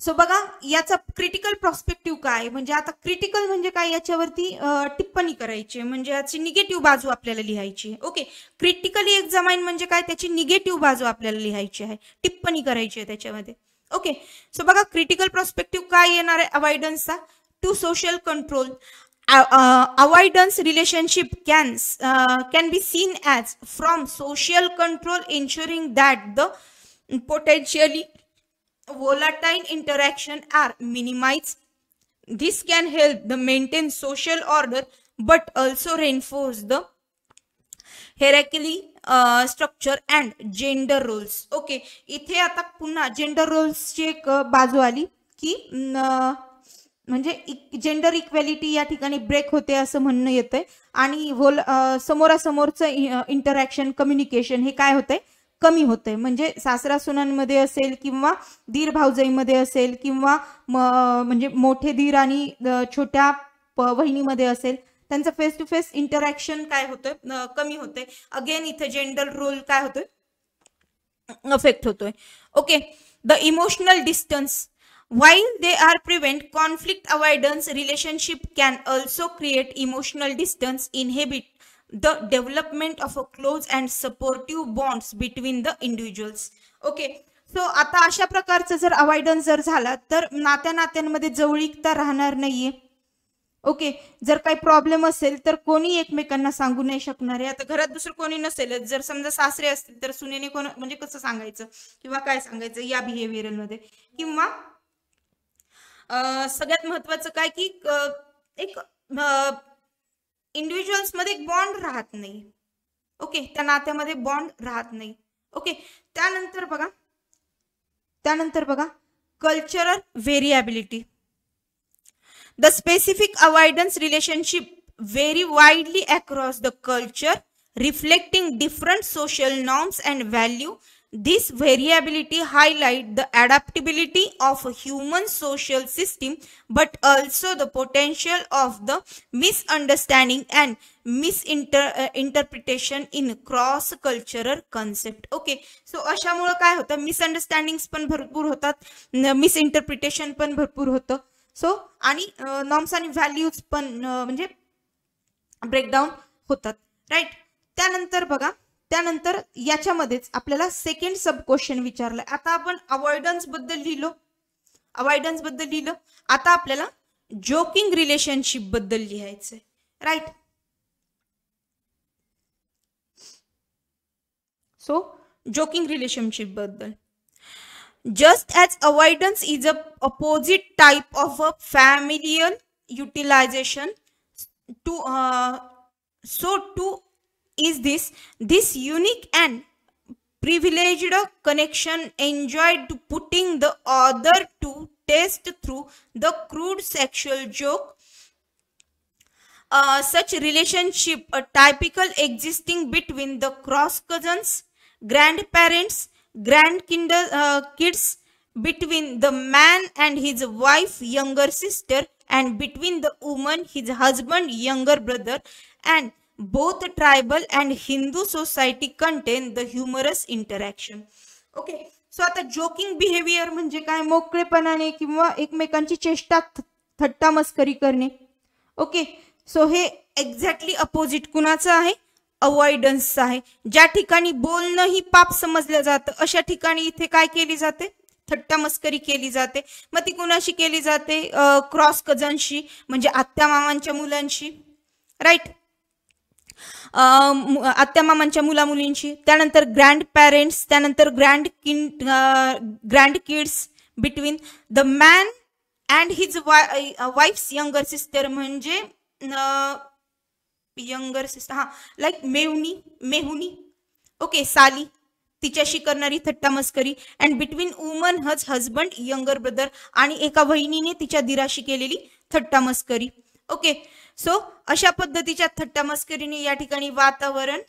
सो बघा याचा क्रिटिकल पर्स्पेक्टिव्ह काय, म्हणजे आता क्रिटिकल म्हणजे काय याच्यावरती टिप्पणी करायची, म्हणजे याची निगेटिव्ह बाजू आपल्याला लिहायची. ओके, क्रिटिकली एक्झामाइन म्हणजे काय, त्याची निगेटिव्ह बाजू आपल्याला लिहायची आहे, टिप्पणी करायची आहे त्याच्यामध्ये. ओके, सो बघा क्रिटिकल पर्स्पेक्टिव्ह काय येणार आहे अवॉइडन्सचा. To social control avoidance relationship can be seen as from social control, ensuring that the potentially volatile interaction are minimized. This can help the maintain social order but also reinforce the hierarchy structure and gender roles. Okay, इथे आता पुन्हा gender रोल्सची एक बाजू आली की म्हणजे gender equality या ठिकाणी ब्रेक होते असं म्हणणं येतंय आणि समोरासमोरचं इंटरॅक्शन कम्युनिकेशन हे काय होतंय, कमी होतंय. म्हणजे सासरा सुनांमध्ये असेल किंवा दीर भाऊजाईमध्ये असेल किंवा म्हणजे मोठे दीर आणि छोट्या वहिनीमध्ये असेल, त्यांचं फेस टू फेस इंटरॅक्शन काय होतंय, कमी होतंय. अगेन इथे जेंडर रोल काय होतोय, अफेक्ट होतोय. Okay, the emotional distance. While they are prevent conflict avoidance, relationship can also create emotional distance, inhibit the development of a close and supportive bonds between the individuals. Okay, so आता अशा प्रकारचं जर avoidance जर झाला तर नात्यांमध्ये जवळीकता राहणार नाहीये. ओके, जर काही प्रॉब्लेम असेल तर कोणी एकमेकांना सांगू नाही शकणार आहे. आता घरात दुसरं कोणी नसेल, जर समजा सासरे असतील तर सुनेने कोण म्हणजे कसं सांगायचं किंवा काय सांगायचं या बिहेवियर मध्ये. किंवा सगळ्यात महत्वाचं काय की एक इंडिव्हिज्युअल्स मध्ये एक बॉन्ड राहत नाही. ओके, त्या नात्यामध्ये बॉन्ड राहत नाही. ओके, त्यानंतर बघा cultural variability. The specific avoidance relationship very widely across the culture, reflecting different social norms and value. This variability highlights the adaptability of a human social system, but also the potential of the misunderstanding and misinterpretation in cross-cultural concept. Okay, so अशामुळे काय होतं, मिसअंडरस्टँडिंग्स पण भरपूर होतात, मिसइंटरप्रिटेशन पण भरपूर होतं. So आणि नॉर्म्स आणि व्हॅल्यूज पण म्हणजे ब्रेकडाऊन होतात. राईट. त्यानंतर याच्यामध्येच आपल्याला सेकंड सब क्वेश्चन विचारलाय. आता आपण अवॉइडन्स बद्दल लिहिलो, आता आपल्याला जोकिंग रिलेशनशिप बद्दल लिहायचंय. राईट. सो जोकिंग रिलेशनशिप बद्दल, just as avoidance is a opposite type of a familial utilization so too is this unique and privileged connection enjoyed to putting the other to test through the crude sexual joke. Such relationship a typical existing between the cross cousins, grandparents, kids, between the man and his wife, younger sister, and between the woman, his husband, younger brother, and both tribal and Hindu society contain the humorous interaction. Okay, so आता joking behaviour म्हणजे काय, मोकळेपणाने किंवा एकमेकांची चेष्टा थट्टा मस्करी करणे. ओके, सो हे एक्झॅक्टली अपोजिट कुणाचं आहे, अवॉइडन्सचं आहे. ज्या ठिकाणी बोलणं ही पाप समजलं जातं अशा ठिकाणी इथे काय केली जाते, थट्टा मस्करी केली जाते. मग ती कुणाशी केली जाते, क्रॉस कझनशी म्हणजे आत्या मामांच्या मुलांशी. राईट. आत्या मामांच्या मुला मुलींशी, त्यानंतर ग्रँड पॅरेंट्स, त्यानंतर grand kids, between the man and his wife's younger sister, म्हणजे यंगर सिस्टर, हा लाईक मेहुनी, ओके, साली, तिच्याशी करणारी थट्टा मस्करी, and between woman his husband younger brother, आणि एका बहिणीने तिच्या दिराशी केलेली थट्टा मस्करी. ओके, सो अशा पद्धतीच्या थट्टा मस्करीने या ठिकाणी वातावरण,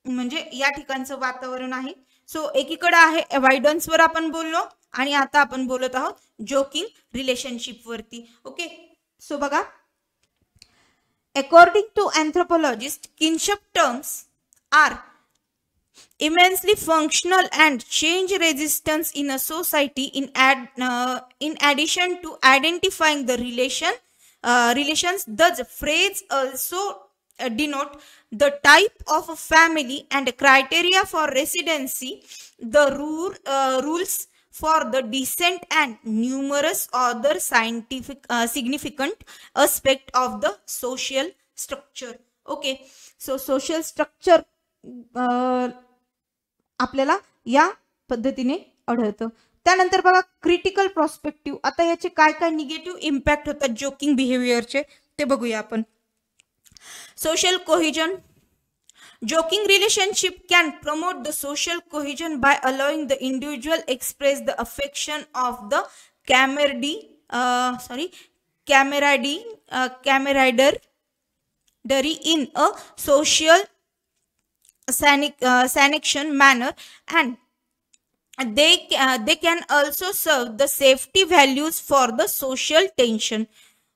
म्हणजे या ठिकाणचं वातावरण आहे. सो एकीकडे आहे अवॉइडन्स वर आपण बोललो, आणि आता आपण बोलत आहोत जोकिंग रिलेशनशिप वरती. ओके, सो बघा, according to anthropologist, kinship terms are immensely functional and change resistance in a society. In addition to identifying the relations, the phrase also denote the type of a family and criteria for residency, the rules for the descent, and numerous other significant aspect of the social structure. Okay, so social structure आपल्याला या पद्धतीने आढळतं. त्यानंतर बघा critical perspective. आता याचे काय काय निगेटिव्ह इम्पॅक्ट होतात जोकिंग बिहेवियरचे ते बघूया आपण. Social cohesion. Joking relationship can promote the social cohesion by allowing the individual express the affection of the camaraderie in a social sanction manner, and they can also serve the safety values for the social tension.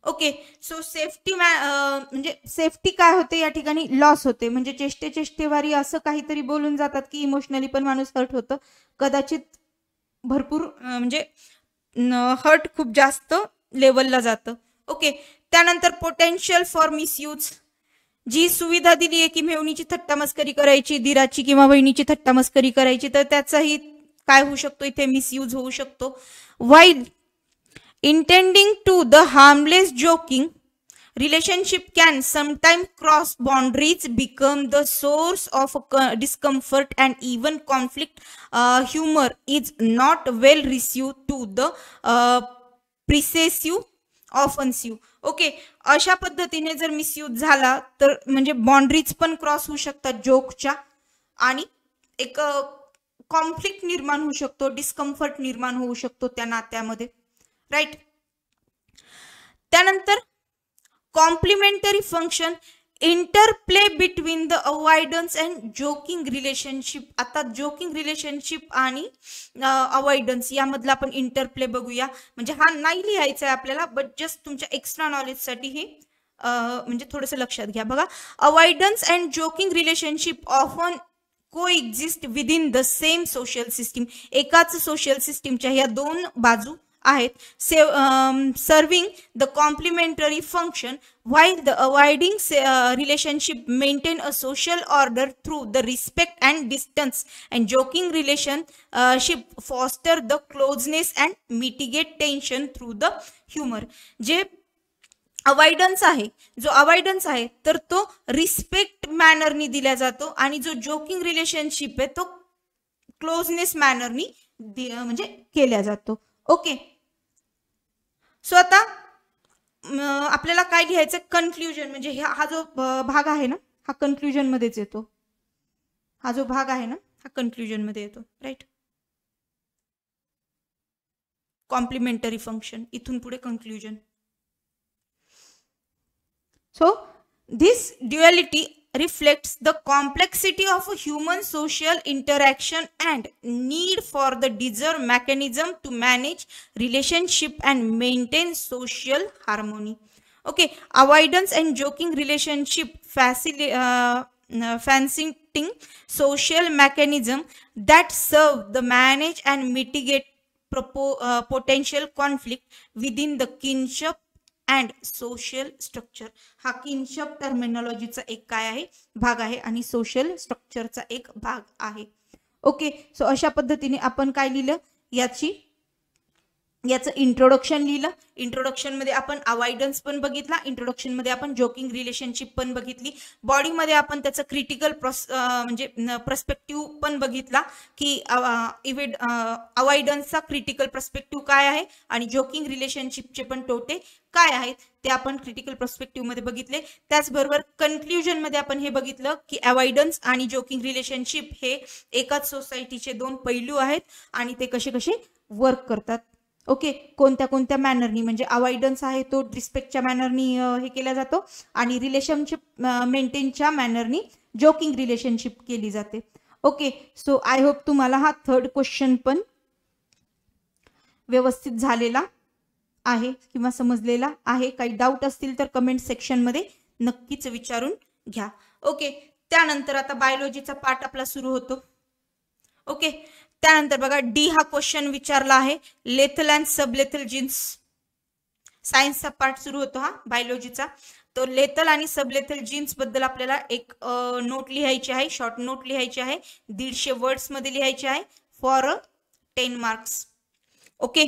Okay, so safety म्हणजे safety काय होते या ठिकाणी, loss होते. म्हणजे चेष्टेवारी असं काहीतरी बोलून जातात की इमोशनली पण माणूस हर्ट होतं, कदाचित भरपूर म्हणजे हर्ट खूप जास्त लेवलला जातं. ओके, त्यानंतर पोटेन्शियल फॉर मिसयूज. जी सुविधा दिली आहे की मेवणीची थट्टा मस्करी करायची, दिराची किंवा बहिणीची थट्टा मस्करी करायची, तर त्याचाही काय होऊ शकतो, इथे मिसयूज होऊ शकतो. While intending to the harmless joking relationship can sometimes cross boundaries, become the source of discomfort and even conflict. Humor is not well received to the precessive offensive. Okay, अशा पद्धतीने जर मिसयूज झाला तर म्हणजे boundaries पण cross होऊ शकतात जोकच्या, आणि एक कॉन्फ्लिक्ट निर्माण होऊ शकतो, डिस्कम्फर्ट निर्माण होऊ शकतो त्या नात्यामध्ये. राईट. त्यानंतर complementary function, interplay between the avoidance and joking relationship. आता जोकिंग रिलेशनशिप आणि अवॉइडन्स यामधला आपण इंटरप्ले बघूया. म्हणजे हा नाही लिहायचा आहे आपल्याला, बट जस्ट तुमच्या एक्स्ट्रा नॉलेजसाठी हे म्हणजे थोडंसं लक्षात घ्या. बघा, avoidance and joking relationship often coexist within the same social system. एकाच सोशल सिस्टीमच्या ह्या दोन बाजू आहेत. Serving the complimentary function, while the avoiding relationship maintain a social order through the respect and distance, and joking relationship foster the closeness and mitigate tension through the humor. जे avoidance आहे, जो avoidance आहे तर तो respect मॅनरनी दिला जातो, आणि जो जोकिंग रिलेशनशिप आहे तो क्लोजनेस मॅनरनी म्हणजे केला जातो. ओके, सो आता आपल्याला काय लिहायचं, कन्क्लुजन. म्हणजे हा जो भाग आहे ना, हा कन्क्लुजन मध्येच येतो. हा जो भाग आहे ना, हा कन्क्लुजन मध्ये येतो. राईट. कॉम्प्लिमेंटरी फंक्शन, इथून पुढे conclusion. So this duality reflects the complexity of human social interaction and need for the desired mechanism to manage relationship and maintain social harmony. Okay, avoidance and joking relationship facilitating social mechanism that serve the manage and mitigate potential conflict within the kinship and social structure. हा kinship टर्मिनॉलॉजीचा एक काय आहे, भाग आहे, आणि social स्ट्रक्चरचा एक भाग आहे. ओके, सो अशा पद्धतीने आपण काय लिहिलं, याची याचं इंट्रोडक्शन लिहिलं. इंट्रोडक्शन मध्ये आपण अवॉइडन्स पण बघितला, इंट्रोडक्शन मध्ये आपण जोकिंग रिलेशनशिप पण बघितली, बॉडीमध्ये आपण त्याचं क्रिटिकल म्हणजे पर्स्पेक्टिव्ह पण बघितला की अवॉइडन्सचा क्रिटिकल पर्स्पेक्टिव्ह काय आहे आणि जोकिंग रिलेशनशिपचे पण तोटे काय आहेत ते आपण क्रिटिकल पर्स्पेक्टिव्ह मध्ये बघितले. त्याचबरोबर कन्क्लुजन मध्ये आपण हे बघितलं की अवॉइडन्स आणि जोकिंग रिलेशनशिप हे एकाच सोसायटीचे दोन पैलू आहेत आणि ते कसे कसे वर्क करतात. ओके, कोणत्या कोणत्या मॅनरनी, म्हणजे अवॉइडन्स आहे तो रिस्पेक्टच्या मॅनरनी हे केला जातो आणि रिलेशनशिप मेंटेनच्या मॅनरनी जोकिंग रिलेशनशिप केली जाते. ओके, सो आय होप तुम्हाला हा थर्ड क्वेश्चन पण व्यवस्थित झालेला आहे किंवा समजलेला आहे. काही डाऊट असतील तर कमेंट सेक्शन मध्ये नक्कीच विचारून घ्या. ओके, त्यानंतर आता बायोलॉजीचा पार्ट आपला सुरू होतो. ओके, त्यानंतर बघा डी हा क्वेश्चन विचारला आहे, लेथल अँड सबलेथल जीन्स. सायन्सचा पार्ट सुरू होतो हा बायोलॉजीचा. तो लेथल आणि सबलेथल जीन्स बद्दल आपल्याला एक नोट लिहायची आहे, शॉर्ट नोट लिहायची आहे, 150 वर्ड्स मध्ये लिहायची आहे for 10 marks. Okay,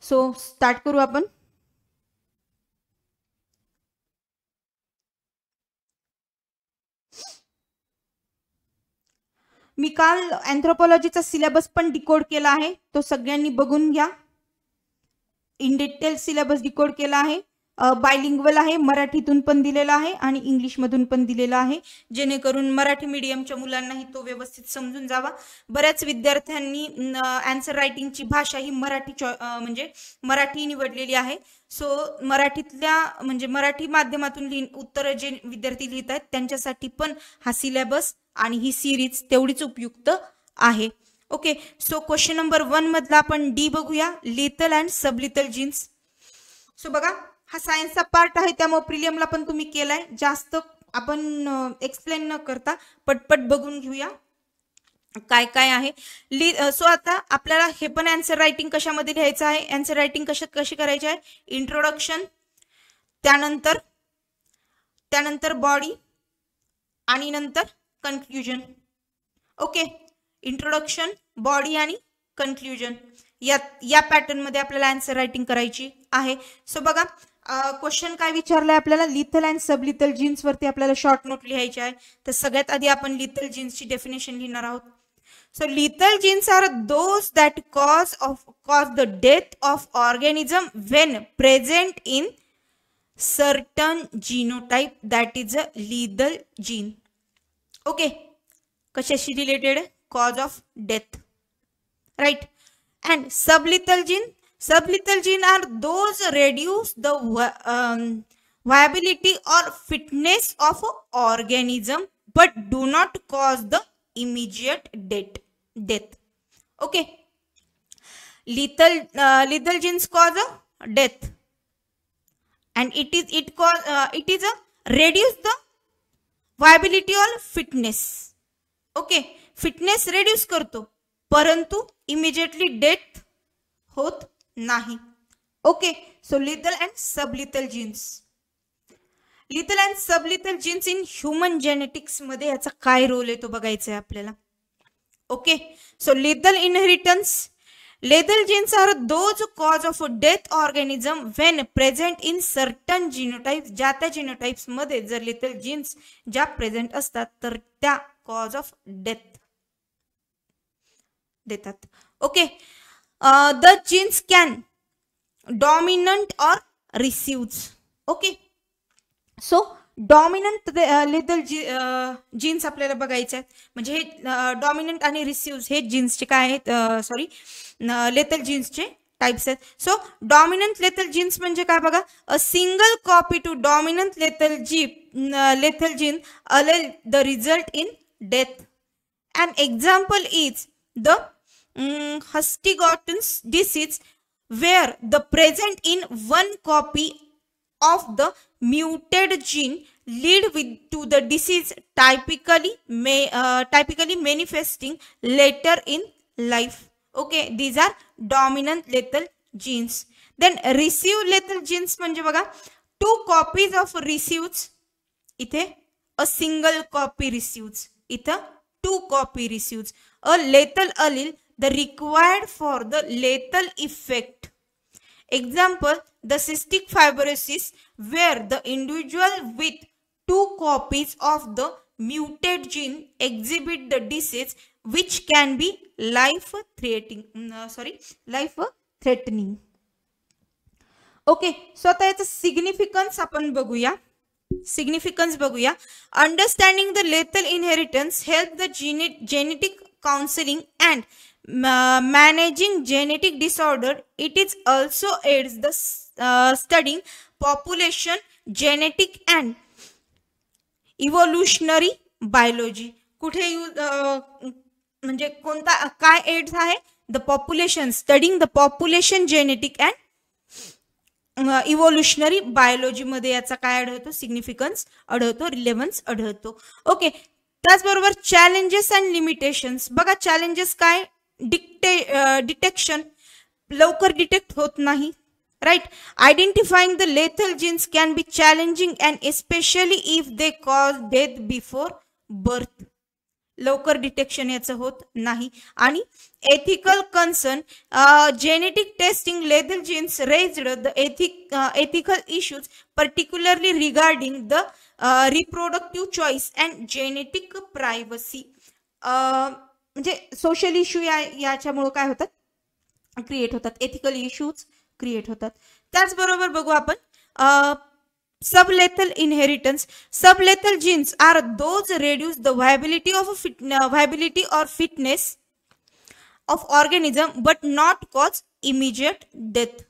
so start करू आपण. मी काल अँथ्रोपॉलॉजीचा सिलेबस पण डिकोड केला आहे, तो सगळ्यांनी बघून घ्या. इन डिटेल सिलेबस डिकोड केला आहे, बायलिंग्वल आहे, मराठीतून पण दिलेला आहे आणि इंग्लिशमधून पण दिलेला आहे, जेणेकरून मराठी मीडियमच्या मुलांनाही तो व्यवस्थित समजून जावा. बऱ्याच विद्यार्थ्यांनी आन्सर रायटिंगची भाषा ही मराठी म्हणजे मराठी निवडलेली आहे. सो मराठीतल्या म्हणजे मराठी माध्यमातून उत्तर जे विद्यार्थी लिहित आहेत त्यांच्यासाठी पण हा सिलेबस आणि ही सिरीज तेवढीच उपयुक्त आहे. ओके, सो क्वेश्चन नंबर 1 मधला आपण डी बघूया, lethal and sublethal jeans. So बघा हा सायन्सचा पार्ट आहे, त्यामुळे प्रिलियमला पण तुम्ही केलाय, जास्त आपण एक्सप्लेन न करता पटपट बघून घेऊया काय काय आहे. सो आता आपल्याला हे पण आन्सर रायटिंग कशामध्ये लिहायचं आहे, आन्सर रायटिंग कशी करायची आहे, इंट्रोडक्शन, त्यानंतर बॉडी आणि नंतर कन्क्लुजन. ओके, इंट्रोडक्शन, बॉडी आणि कन्क्लुजन या पॅटर्न मध्ये आपल्याला आन्सर रायटिंग करायची आहे. सो बघा क्वेश्चन काय विचारलाय आपल्याला, लिथल अँड सबलिथल जीन्स वरती आपल्याला शॉर्ट नोट लिहायची आहे. तर सगळ्यात आधी आपण लिथल जीन्सची डेफिनेशन लिहिणार आहोत. So lethal genes are those that cause the death of organism when present in certain genotype that is a lethal gene. Okay, कशाशी related, cause of death, right. And sublethal gene are those reduce the viability or fitness of an organism but do not cause the immediate death. Okay, lethal genes cause a death and it is a reduce the viability or fitness. Okay, fitness reduce करतो परंतु immediately death होत नाही. Okay, so lethal and sublethal genes. Lethal and sublethal genes in human genetics मध्ये याचा काय role आहे तो बघायचा आहे आपल्याला. Okay, so lethal inheritance, lethal genes are those cause of death organism when present in certain genotypes. ज्या त्या जीनोटाइप्स मध्ये जर लिथल जीन्स ज्या प्रेझेंट असतात तर त्या कॉज ऑफ डेथ देतात. Okay, the genes can dominant or receives. Okay, so dominant lethal genes आपल्याला बघायचे आहेत, म्हणजे हे डॉमिनंट आणि रिसीव्ज हे जीन्सचे काय आहेत, सॉरी लेथल जीन्सचे टाइप्स आहेत. सो डॉमिनंट लेथल जीन्स म्हणजे काय बघा, a single copy to dominant lethal gene allele the result in death. An example is the Hashimoto's disease, where the present in one copy of the muted gene lead to the disease typically manifesting later in life. Okay, these are dominant lethal genes. Then receive lethal genes म्हणजे बघा, 2 copies of receives, इथे a single copy receives, इथं 2 copy receives. A lethal allele the required for the lethal effect. Example, the cystic fibrosis, where the individual with 2 copies of the muted gene exhibit the disease which can be life threatening. Okay, so आता याचं significance आपण बघूया. Understanding the lethal inheritance help the genetic counselling and managing genetic disorder. It is also aids the studying population genetic and evolutionary biology. कुठे म्हणजे कोणता काय AIDS आहे? The population, studying the population genetic and evolutionary biology मध्ये याचा काय आढळतो? Significance आढळतो, रिलेव्हन्स आढळतो. ओके, त्याचबरोबर चॅलेंजेस अँड लिमिटेशन्स. बघा चॅलेंजेस काय? डिटेक्शन लवकर डिटेक्ट होत नाही, right. Identifying the lethal genes can be challenging and especially if they cause death before birth. लवकर डिटेक्शन याचं होत नाही. आणि ethical concern, genetic testing lethal genes raised the ethical issues particularly regarding the reproductive choice and genetic privacy. म्हणजे social issue याच्यामुळे काय होतात? Create होतात, एथिकल इश्यूज क्रिएट होतात. त्याचबरोबर बघू आपण sublethal inheritance. Sublethal genes are those reduce the viability or fitness of organism but not cause immediate death.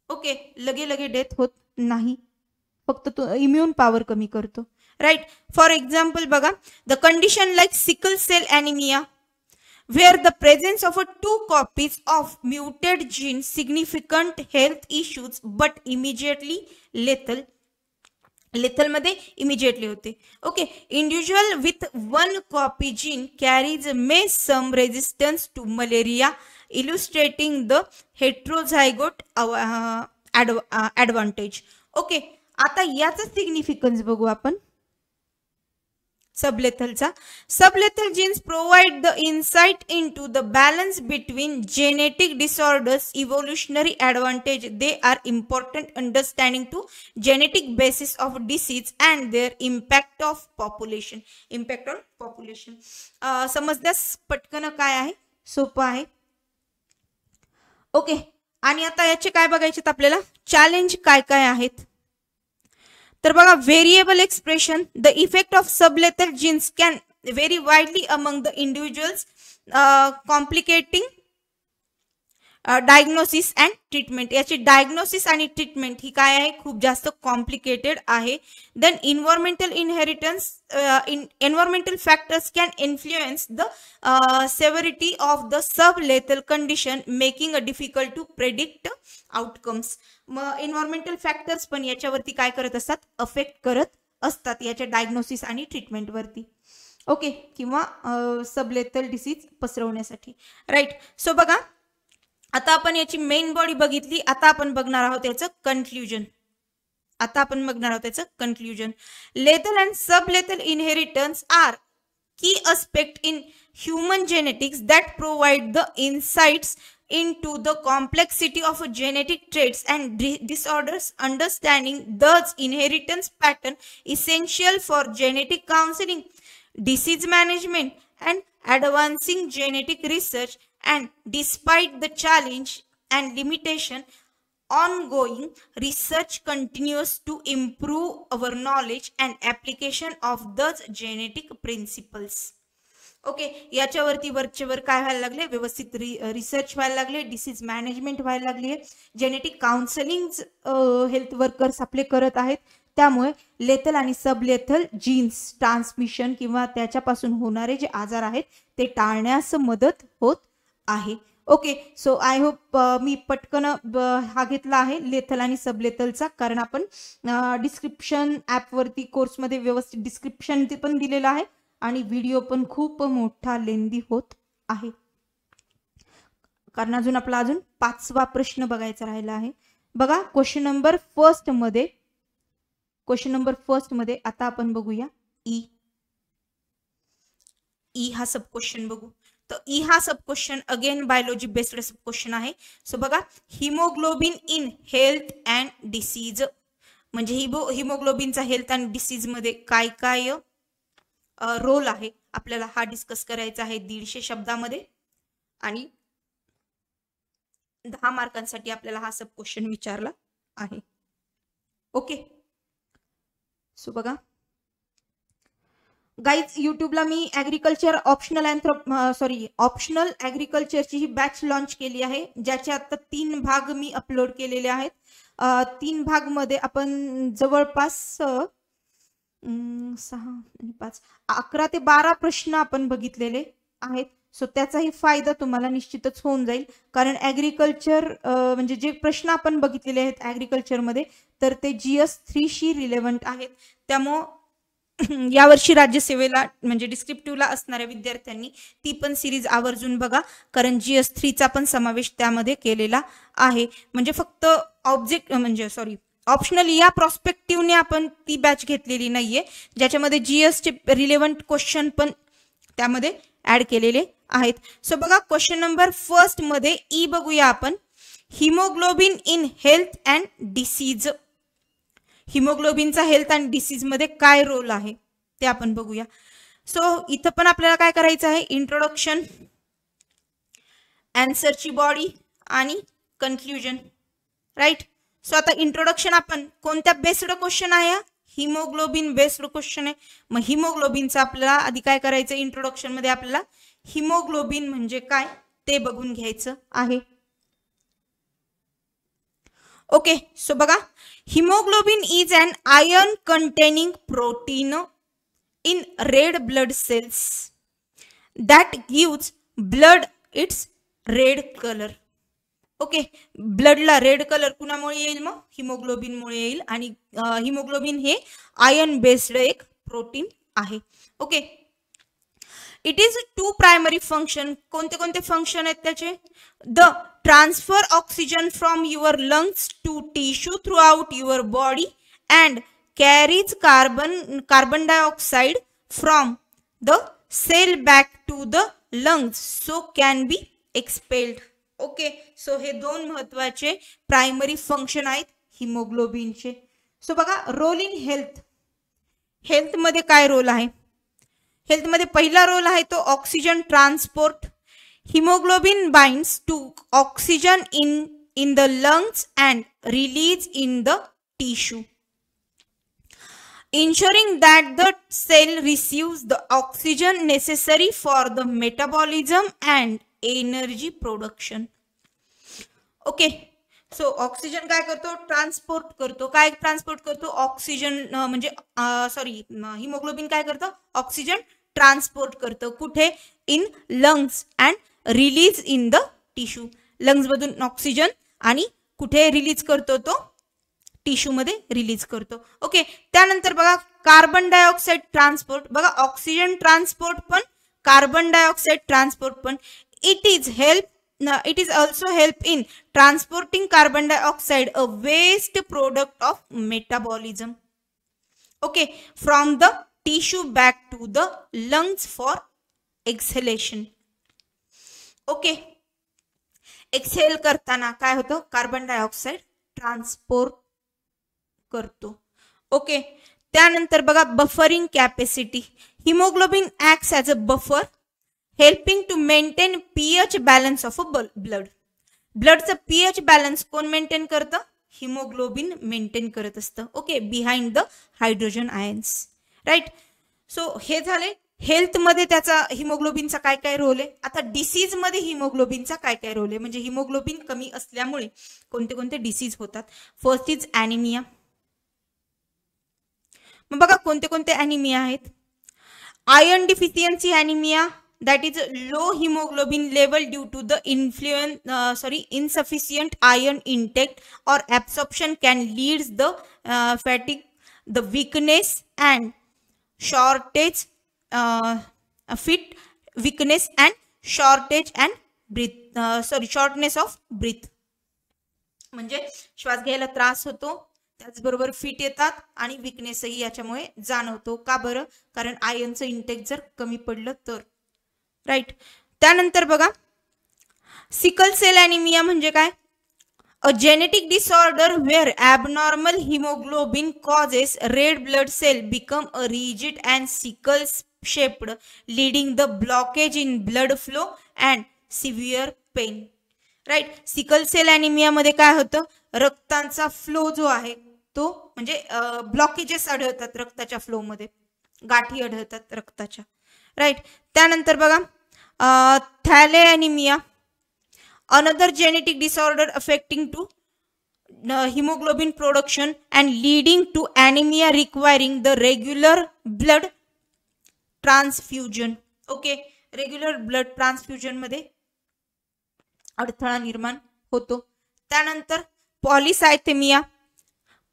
Okay, लगे डेथ होत नाही, फक्त तो इम्यून पॉवर कमी करतो, राईट. फॉर एक्झाम्पल बघा, the condition like sickle cell anaemia, where the presence of 2 copies of muted gene significant health issues but immediately lethal. Lethal मध्ये immediately होते. Okay, individual with 1 copy gene carries may some resistance to malaria, illustrating the heterozygote advantage. Okay, आता याचा significance बघू आपण सबलेथलचा. Sublethal genes provide the insight into the balance between genetic disorders, evolutionary advantage. They are important understanding to genetic basis of disease and their impact of population. Impact on population. समजण्यास पटकन काय आहे? सोपं आहे. Okay, आणि आता याचे काय बघायचे आपल्याला? चॅलेंज काय काय आहेत? तर बघा, variable expression. The effect of sublethal genes can vary widely among the individuals, complicating diagnosis and treatment. याची डायग्नोसिस आणि ट्रीटमेंट ही काय आहे? खूप जास्त कॉम्प्लिकेटेड आहे. Then environmental inheritance. Environmental factors can influence the severity of the sublethal condition, making a difficult to predict outcomes. मग environmental factors पण याच्यावरती काय करत असतात? अफेक्ट करत असतात याच्या डायग्नोसिस आणि ट्रीटमेंटवरती. ओके, किंवा सबलेथल डिसीज पसरवण्यासाठी, राईट. सो बघा, आता आपण याची मेन बॉडी बघितली. आता आपण बघणार आहोत याचं conclusion. Lethal and sublethal inheritance are key aspect in human genetics that provide the insights into the complexity of genetic traits and disorders. Understanding those inheritance pattern essential for genetic counseling, disease management and advancing genetic research. And despite the challenge and limitation, ongoing research continues to improve our knowledge and application of those genetic principles. Okay, याच्यावरती वरचेवर काय व्हायला लागले? व्यवस्थित research व्हायला लागले, disease management व्हायला लागली, जेनेटिक काउन्सिलिंग हेल्थ वर्कर्स आपले करत आहेत. त्यामुळे लेथल आणि सबलेथल जीन्स ट्रान्समिशन किंवा त्याच्यापासून होणारे जे आजार आहेत ते टाळण्यास मदत होत आहे. ओके, सो आय होप मी पटकन हा घेतला आहे लेथल आणि सबलेथलचा, कारण आपण डिस्क्रिप्शन ॲपवरती कोर्समध्ये व्यवस्थित डिस्क्रिप्शन पण दिलेलं आहे आणि व्हिडिओ पण खूप मोठा लेंदी होत आहे, कारण अजून 5वा प्रश्न बघायचा राहिला आहे. बघा, क्वेश्चन नंबर फर्स्ट मध्ये आता आपण बघूया ई हा सब क्वेश्चन बघू. तर ई हा सब क्वेश्चन अगेन बायोलॉजी बेस्ड सब क्वेश्चन आहे. सो बघा, haemoglobin in health and disease, म्हणजे हिमोग्लोबिनचा हेल्थ आणि डिसीज मध्ये काय काय रोल आहे आपल्याला हा डिस्कस करायचा आहे 150 शब्दामध्ये, आणि 10 मार्कांसाठी आपल्याला हा सब क्वेश्चन विचारला आहे. ओके, सो बघा गाईज, युट्यूबला मी ऍग्रिकल्चर ऑप्शनल ऍग्रिकल्चरची ही बॅच लॉन्च केली आहे, ज्याचे आता 3 भाग मी अपलोड केलेले आहेत. 3 भाग मध्ये आपण जवळपास 6 आणि 5 11 ते 12 प्रश्न आपण बघितलेले आहेत. सो त्याचाही फायदा तुम्हाला निश्चितच होऊन जाईल, कारण ऍग्रिकल्चर म्हणजे जे प्रश्न आपण बघितलेले आहेत ऍग्रिकल्चर मध्ये, तर ते GS 3 शी रिलेव्हंट आहेत. त्यामुळे यावर्षी राज्यसेवेला म्हणजे डिस्क्रिप्टिव्हला असणाऱ्या विद्यार्थ्यांनी ती पण सिरीज आवर्जून बघा, कारण GS 3 चा पण समावेश त्यामध्ये केलेला आहे. म्हणजे फक्त ऑप्शनल या प्रॉस्पेक्टिव्हने आपण ती बॅच घेतलेली नाहीये, ज्याच्यामध्ये GS चे रिलेव्हंट क्वेश्चन पण त्यामध्ये ऍड केलेले आहेत. सो बघा, क्वेश्चन नंबर फर्स्ट मध्ये ई बघूया आपण. Haemoglobin in health and disease, हिमोग्लोबिनचा हेल्थ आणि डिसीज मध्ये काय रोल आहे ते आपण बघूया. सो इथं पण आपल्याला काय करायचं आहे, इंट्रोडक्शन, आन्सरची बॉडी आणि कन्क्लुजन, राईट. सो आता इंट्रोडक्शन आपण कोणत्या बेस्ड क्वेश्चन आहे, हिमोग्लोबिन बेस्ड क्वेश्चन आहे. मग हिमोग्लोबिनचं आपल्याला आधी काय करायचं, इंट्रोडक्शन मध्ये आपल्याला हिमोग्लोबिन म्हणजे काय ते बघून घ्यायचं आहे. ओके, सो बघा, hemoglobin is an iron containing protein in red blood cells that gives blood its red color. Okay, ब्लडला रेड कलर कुणामुळे येईल, मग हिमोग्लोबिन मुळे येईल, आणि हिमोग्लोबिन हे आयर्न बेस्ड एक प्रोटीन आहे. Okay, it is 2 primary function. कोणते कोणते फंक्शन आहेत त्याचे, the transfer oxygen from your lungs to tissue throughout your body and carries carbon dioxide from the cell back to the lungs so can be expelled. Okay, so हे 2 महत्वाचे primary function आहेत हिमोग्लोबिनचे. So बघा, role in health, health मध्ये काय role आहे, health मध्ये पहिला रोल आहे तो oxygen transport. Haemoglobin binds to oxygen in the lungs and release in the tissue, ensuring that the cell receives the oxygen necessary for the metabolism and energy production. Okay, so oxygen काय करतो, transport करतो. काय transport करतो, oxygen म्हणजे haemoglobin काय करतो, oxygen transport करतो. कुठे, in lungs and release in the tissue. Lungs मधून ऑक्सिजन आणि कुठे रिलीज करतो, तो टिश्यू मध्ये रिलीज करतो. ओके, त्यानंतर बघा, कार्बन डायऑक्साइड ट्रान्सपोर्ट. बघा, ऑक्सिजन ट्रान्सपोर्ट पण, कार्बन डायऑक्साइड ट्रान्सपोर्ट पण. It is also help in transporting carbon dioxide, a waste product of metabolism. Okay, from the tissue back to the lungs for exhalation. Okay, exhale करताना काय होतं, carbon dioxide transport करतो. Okay, त्यानंतर बघा, buffering capacity. Haemoglobin acts as a buffer helping to maintain pH balance of a blood. ब्लडचं pH balance कोण maintain करतं, haemoglobin maintain करत असतं. Okay, behind the hydrogen ions, right. So हे झाले हेल्थ मध्ये त्याचा हिमोग्लोबिनचा काय काय रोल आहे. आता डिसीज मध्ये हिमोग्लोबिनचा काय काय रोल आहे, म्हणजे हिमोग्लोबिन कमी असल्यामुळे कोणते कोणते डिसीज होतात. First is anaemia. मग बघा, कोणते कोणते ॲनिमिया आहेत. Iron deficiency anaemia, that is low hemoglobin level due to the insufficient iron intake or absorption can lead the fatigue, the weakness and shortage, weakness and shortage and shortness of breath. म्हणजे श्वास घ्यायला त्रास होतो, त्याचबरोबर fit येतात आणि विकनेसही याच्यामुळे जाणवतो. का बरं, कारण आयर्नचं इंटेक जर कमी पडलं तर, राईट. त्यानंतर बघा सिकल सेल ॲनिमिया म्हणजे काय? A genetic disorder where abnormal haemoglobin causes red blood cell become a rigid and sickle shaped leading the blockage in blood flow and severe pain. Right. Sickle cell anaemia मध्ये काय होतं? रक्ताचा flow जो आहे तो म्हणजे ब्लॉकेजेस आढळतात रक्ताच्या फ्लो मध्ये, गाठी आढळतात रक्ताच्या. राईट. त्यानंतर बघा थॅलेॲनिमिया, another genetic disorder affecting to hemoglobin production and leading to anemia requiring the regular blood transfusion. Okay, regular blood transfusion मध्ये अडथळा निर्माण होतो. त्यानंतर पॉलिसायथेमिया.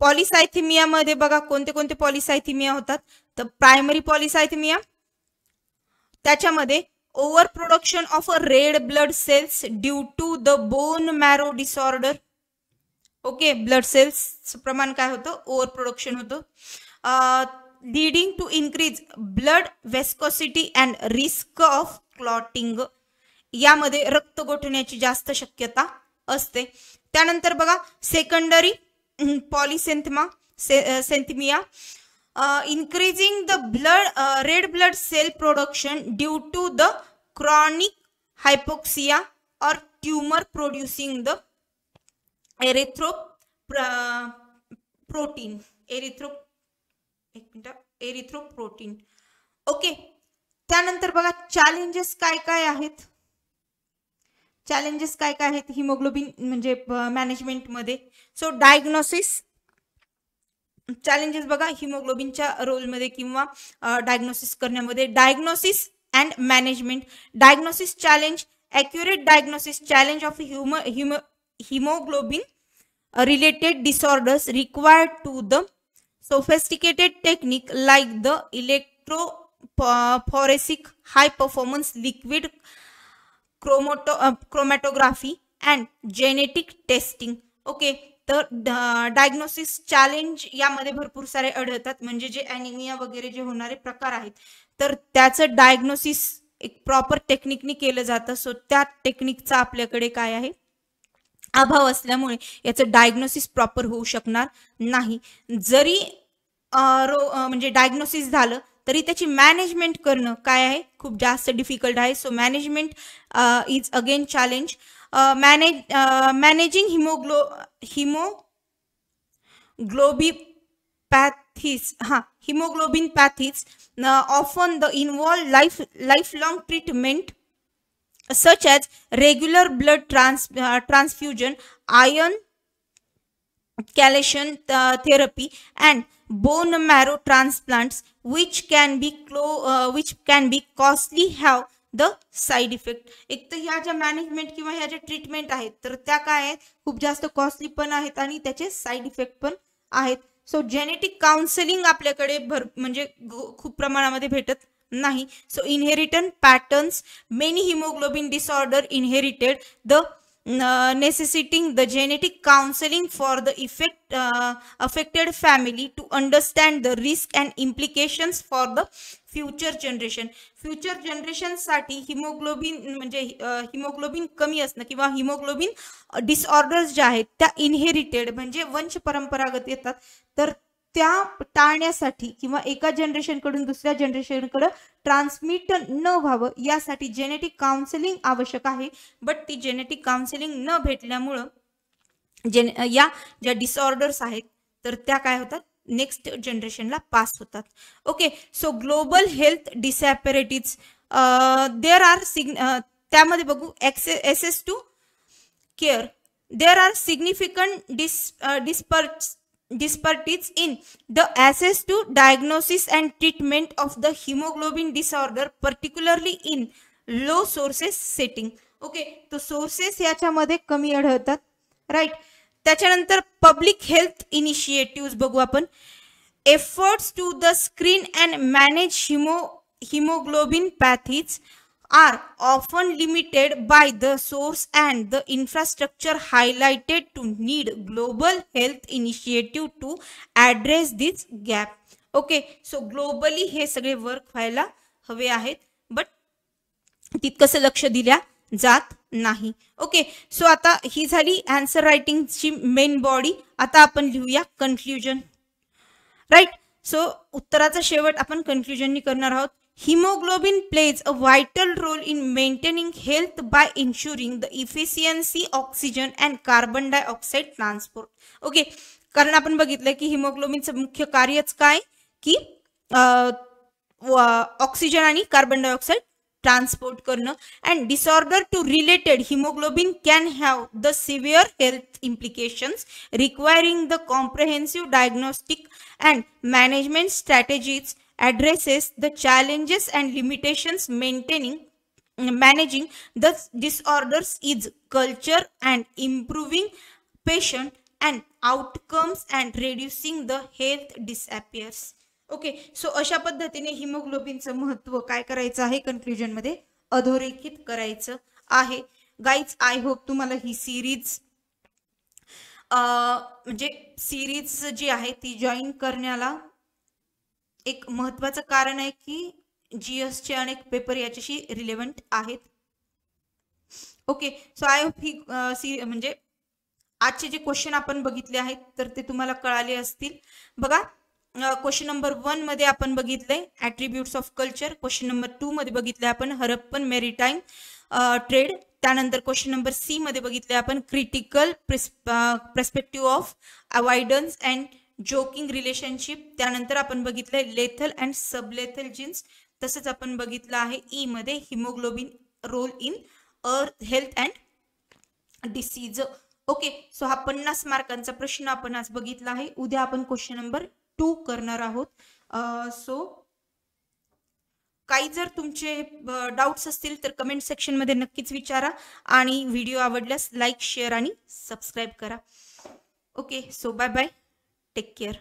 पॉलिसायथेमिया मध्ये बघा कोणते कोणते पॉलिसायथेमिया होतात? तर प्रायमरी पॉलिसायथेमिया, त्याच्यामध्ये over production of a red blood cells due to the bone marrow disorder. Okay, blood cells प्रमाण काय होतं? ओव्हर प्रोडक्शन होतं. Leading to increase blood viscosity and risk of clotting. यामध्ये रक्त गोठण्याची जास्त शक्यता असते. त्यानंतर बघा secondary polycythaemia, increasing the red blood cell production due to the chronic hypoxia or tumor producing the erythropoietin. Okay. त्यानंतर बघा चॅलेंजेस काय काय आहेत? चॅलेंजेस काय काय आहेत हिमोग्लोबिन म्हणजे मॅनेजमेंट मध्ये? सो डायग्नोसिस चॅलेंजेस बघा हिमोग्लोबिनच्या रोलमध्ये किंवा डायग्नोसिस करण्यामध्ये. Diagnosis and management. Diagnosis challenge, accurate diagnosis challenge of haemoglobin related disorders required to the sophisticated technique like the electrophoretic high performance liquid chromatography and genetic testing. Okay, तर diagnosis challenge यामध्ये भरपूर सारे आढळतात. म्हणजे जे anaemia वगैरे जे होणारे प्रकार आहेत तर त्याचं डायग्नोसिस एक प्रॉपर टेक्निकनी केलं जातं. सो त्या टेक्निकचा आपल्याकडे काय आहे? अभाव असल्यामुळे याचं डायग्नोसिस प्रॉपर होऊ शकणार नाही. जरी म्हणजे डायग्नोसिस झालं तरी त्याची मॅनेजमेंट करणं काय आहे? खूप जास्त डिफिकल्ट आहे. So management is again challenge. Managing hemoglobin pathies often the involve lifelong treatment such as regular blood transfusion, iron chelation therapy and bone marrow transplants which can be costly, have the side effect. एक तर ह्या ज्या management किंवा ह्या ज्या treatment आहेत तर त्या काय आहेत? खूप जास्त कॉस्टली पण आहेत आणि त्याचे साइड इफेक्ट पण आहेत. सो जेनेटिक काउन्सिलिंग आपल्याकडे म्हणजे खूप प्रमाणामध्ये भेटत नाही. So inheritance patterns, many haemoglobin disorder inherited, the necessitating the genetic counseling for the affected family to understand the risk and implications for the future generation. Future generation साठी haemoglobin म्हणजे haemoglobin कमी असणं किंवा हिमोग्लोबिन डिसऑर्डर्स ज्या आहेत त्या inherited म्हणजे वंश परंपरागत येतात तर त्या टाळण्यासाठी किंवा एका जनरेशन कडून दुसऱ्या जनरेशनकडे ट्रान्समिट न व्हावं यासाठी जेनेटिक काउन्सिलिंग आवश्यक आहे. बट ती जेनेटिक काउन्सिलिंग न भेटल्यामुळं या ज्या डिसऑर्डर्स आहेत तर त्या काय होतात? नेक्स्ट जनरेशनला पास होतात. Okay, so global health disparities there are त्यामध्ये बघू access to care. There are significant disparities in the access to diagnosis and treatment of the hemoglobin disorder, particularly in low sources setting. Okay, तो sources याच्यामध्ये कमी आढळतात. Right. त्याच्यानंतर public health initiative बघू आपण. Efforts to the screen and manage haemoglobinopathies are often limited by the source and the infrastructure highlighted to need global health initiative to address this gap. Okay, so globally हे सगळे work व्हायला हवे आहेत but तितकंसं लक्ष दिल्या जात नाही. ओके, सो आता ही झाली आन्सर रायटिंगची मेन बॉडी. आता आपण लिहूया कन्क्ल्युजन. राईट, सो उत्तराचा शेवट आपण कन्क्ल्युजननी करणार आहोत. Hemoglobin plays a vital role in maintaining health by ensuring the efficiency oxygen and carbon dioxide transport. Okay, कारण आपण बघितलं की हिमोग्लोबिनचं मुख्य कार्यच काय की ऑक्सिजन आणि कार्बन डायऑक्साइड ट्रान्सपोर्ट करणं. And disorder to related haemoglobin can have the severe health implications requiring the comprehensive diagnostic and management strategies addresses the challenges and limitations managing the disorders is culture and improving patient and outcomes and reducing the health disappears. Okay, so अशा पद्धतीने हिमोग्लोबिनचं महत्व काय करायचं आहे conclusion मध्ये अधोरेखित करायचं आहे. गाईज, आय होप तुम्हाला ही सिरीज म्हणजे सिरीज जी आहे ती जॉईन करण्याला एक महत्वाचं कारण आहे की जीएस चे अनेक पेपर याच्याशी रिलेव्हंट आहेत. ओके, सो आय होप ही म्हणजे आजचे जे क्वेश्चन आपण बघितले आहेत तर ते तुम्हाला कळाले असतील. बघा, क्वेश्चन नंबर 1 मध्ये आपण बघितले ऍट्रिब्यूट्स ऑफ कल्चर. क्वेश्चन नंबर 2 मध्ये बघितले आपण हरप्पन मेरीटाईम ट्रेड. त्यानंतर क्वेश्चन नंबर सी मध्ये बघितले आपण critical perspective of avoidance and joking relationship. त्यानंतर आपण बघितलंय लेथल अँड सबलेथल जीन्स. तसंच आपण बघितलं आहे ई मध्ये haemoglobin role in health and disease. Okay, so हा 50 मार्कांचा प्रश्न आपण आज बघितला आहे. उद्या आपण क्वेश्चन नंबर 2 करणार आहोत. सो काही जर तुमचे डाऊट्स असतील तर कमेंट सेक्शन मध्ये नक्कीच विचारा आणि व्हिडिओ आवडल्यास लाईक, शेअर आणि सबस्क्राईब करा. Okay, so bye bye. Take care.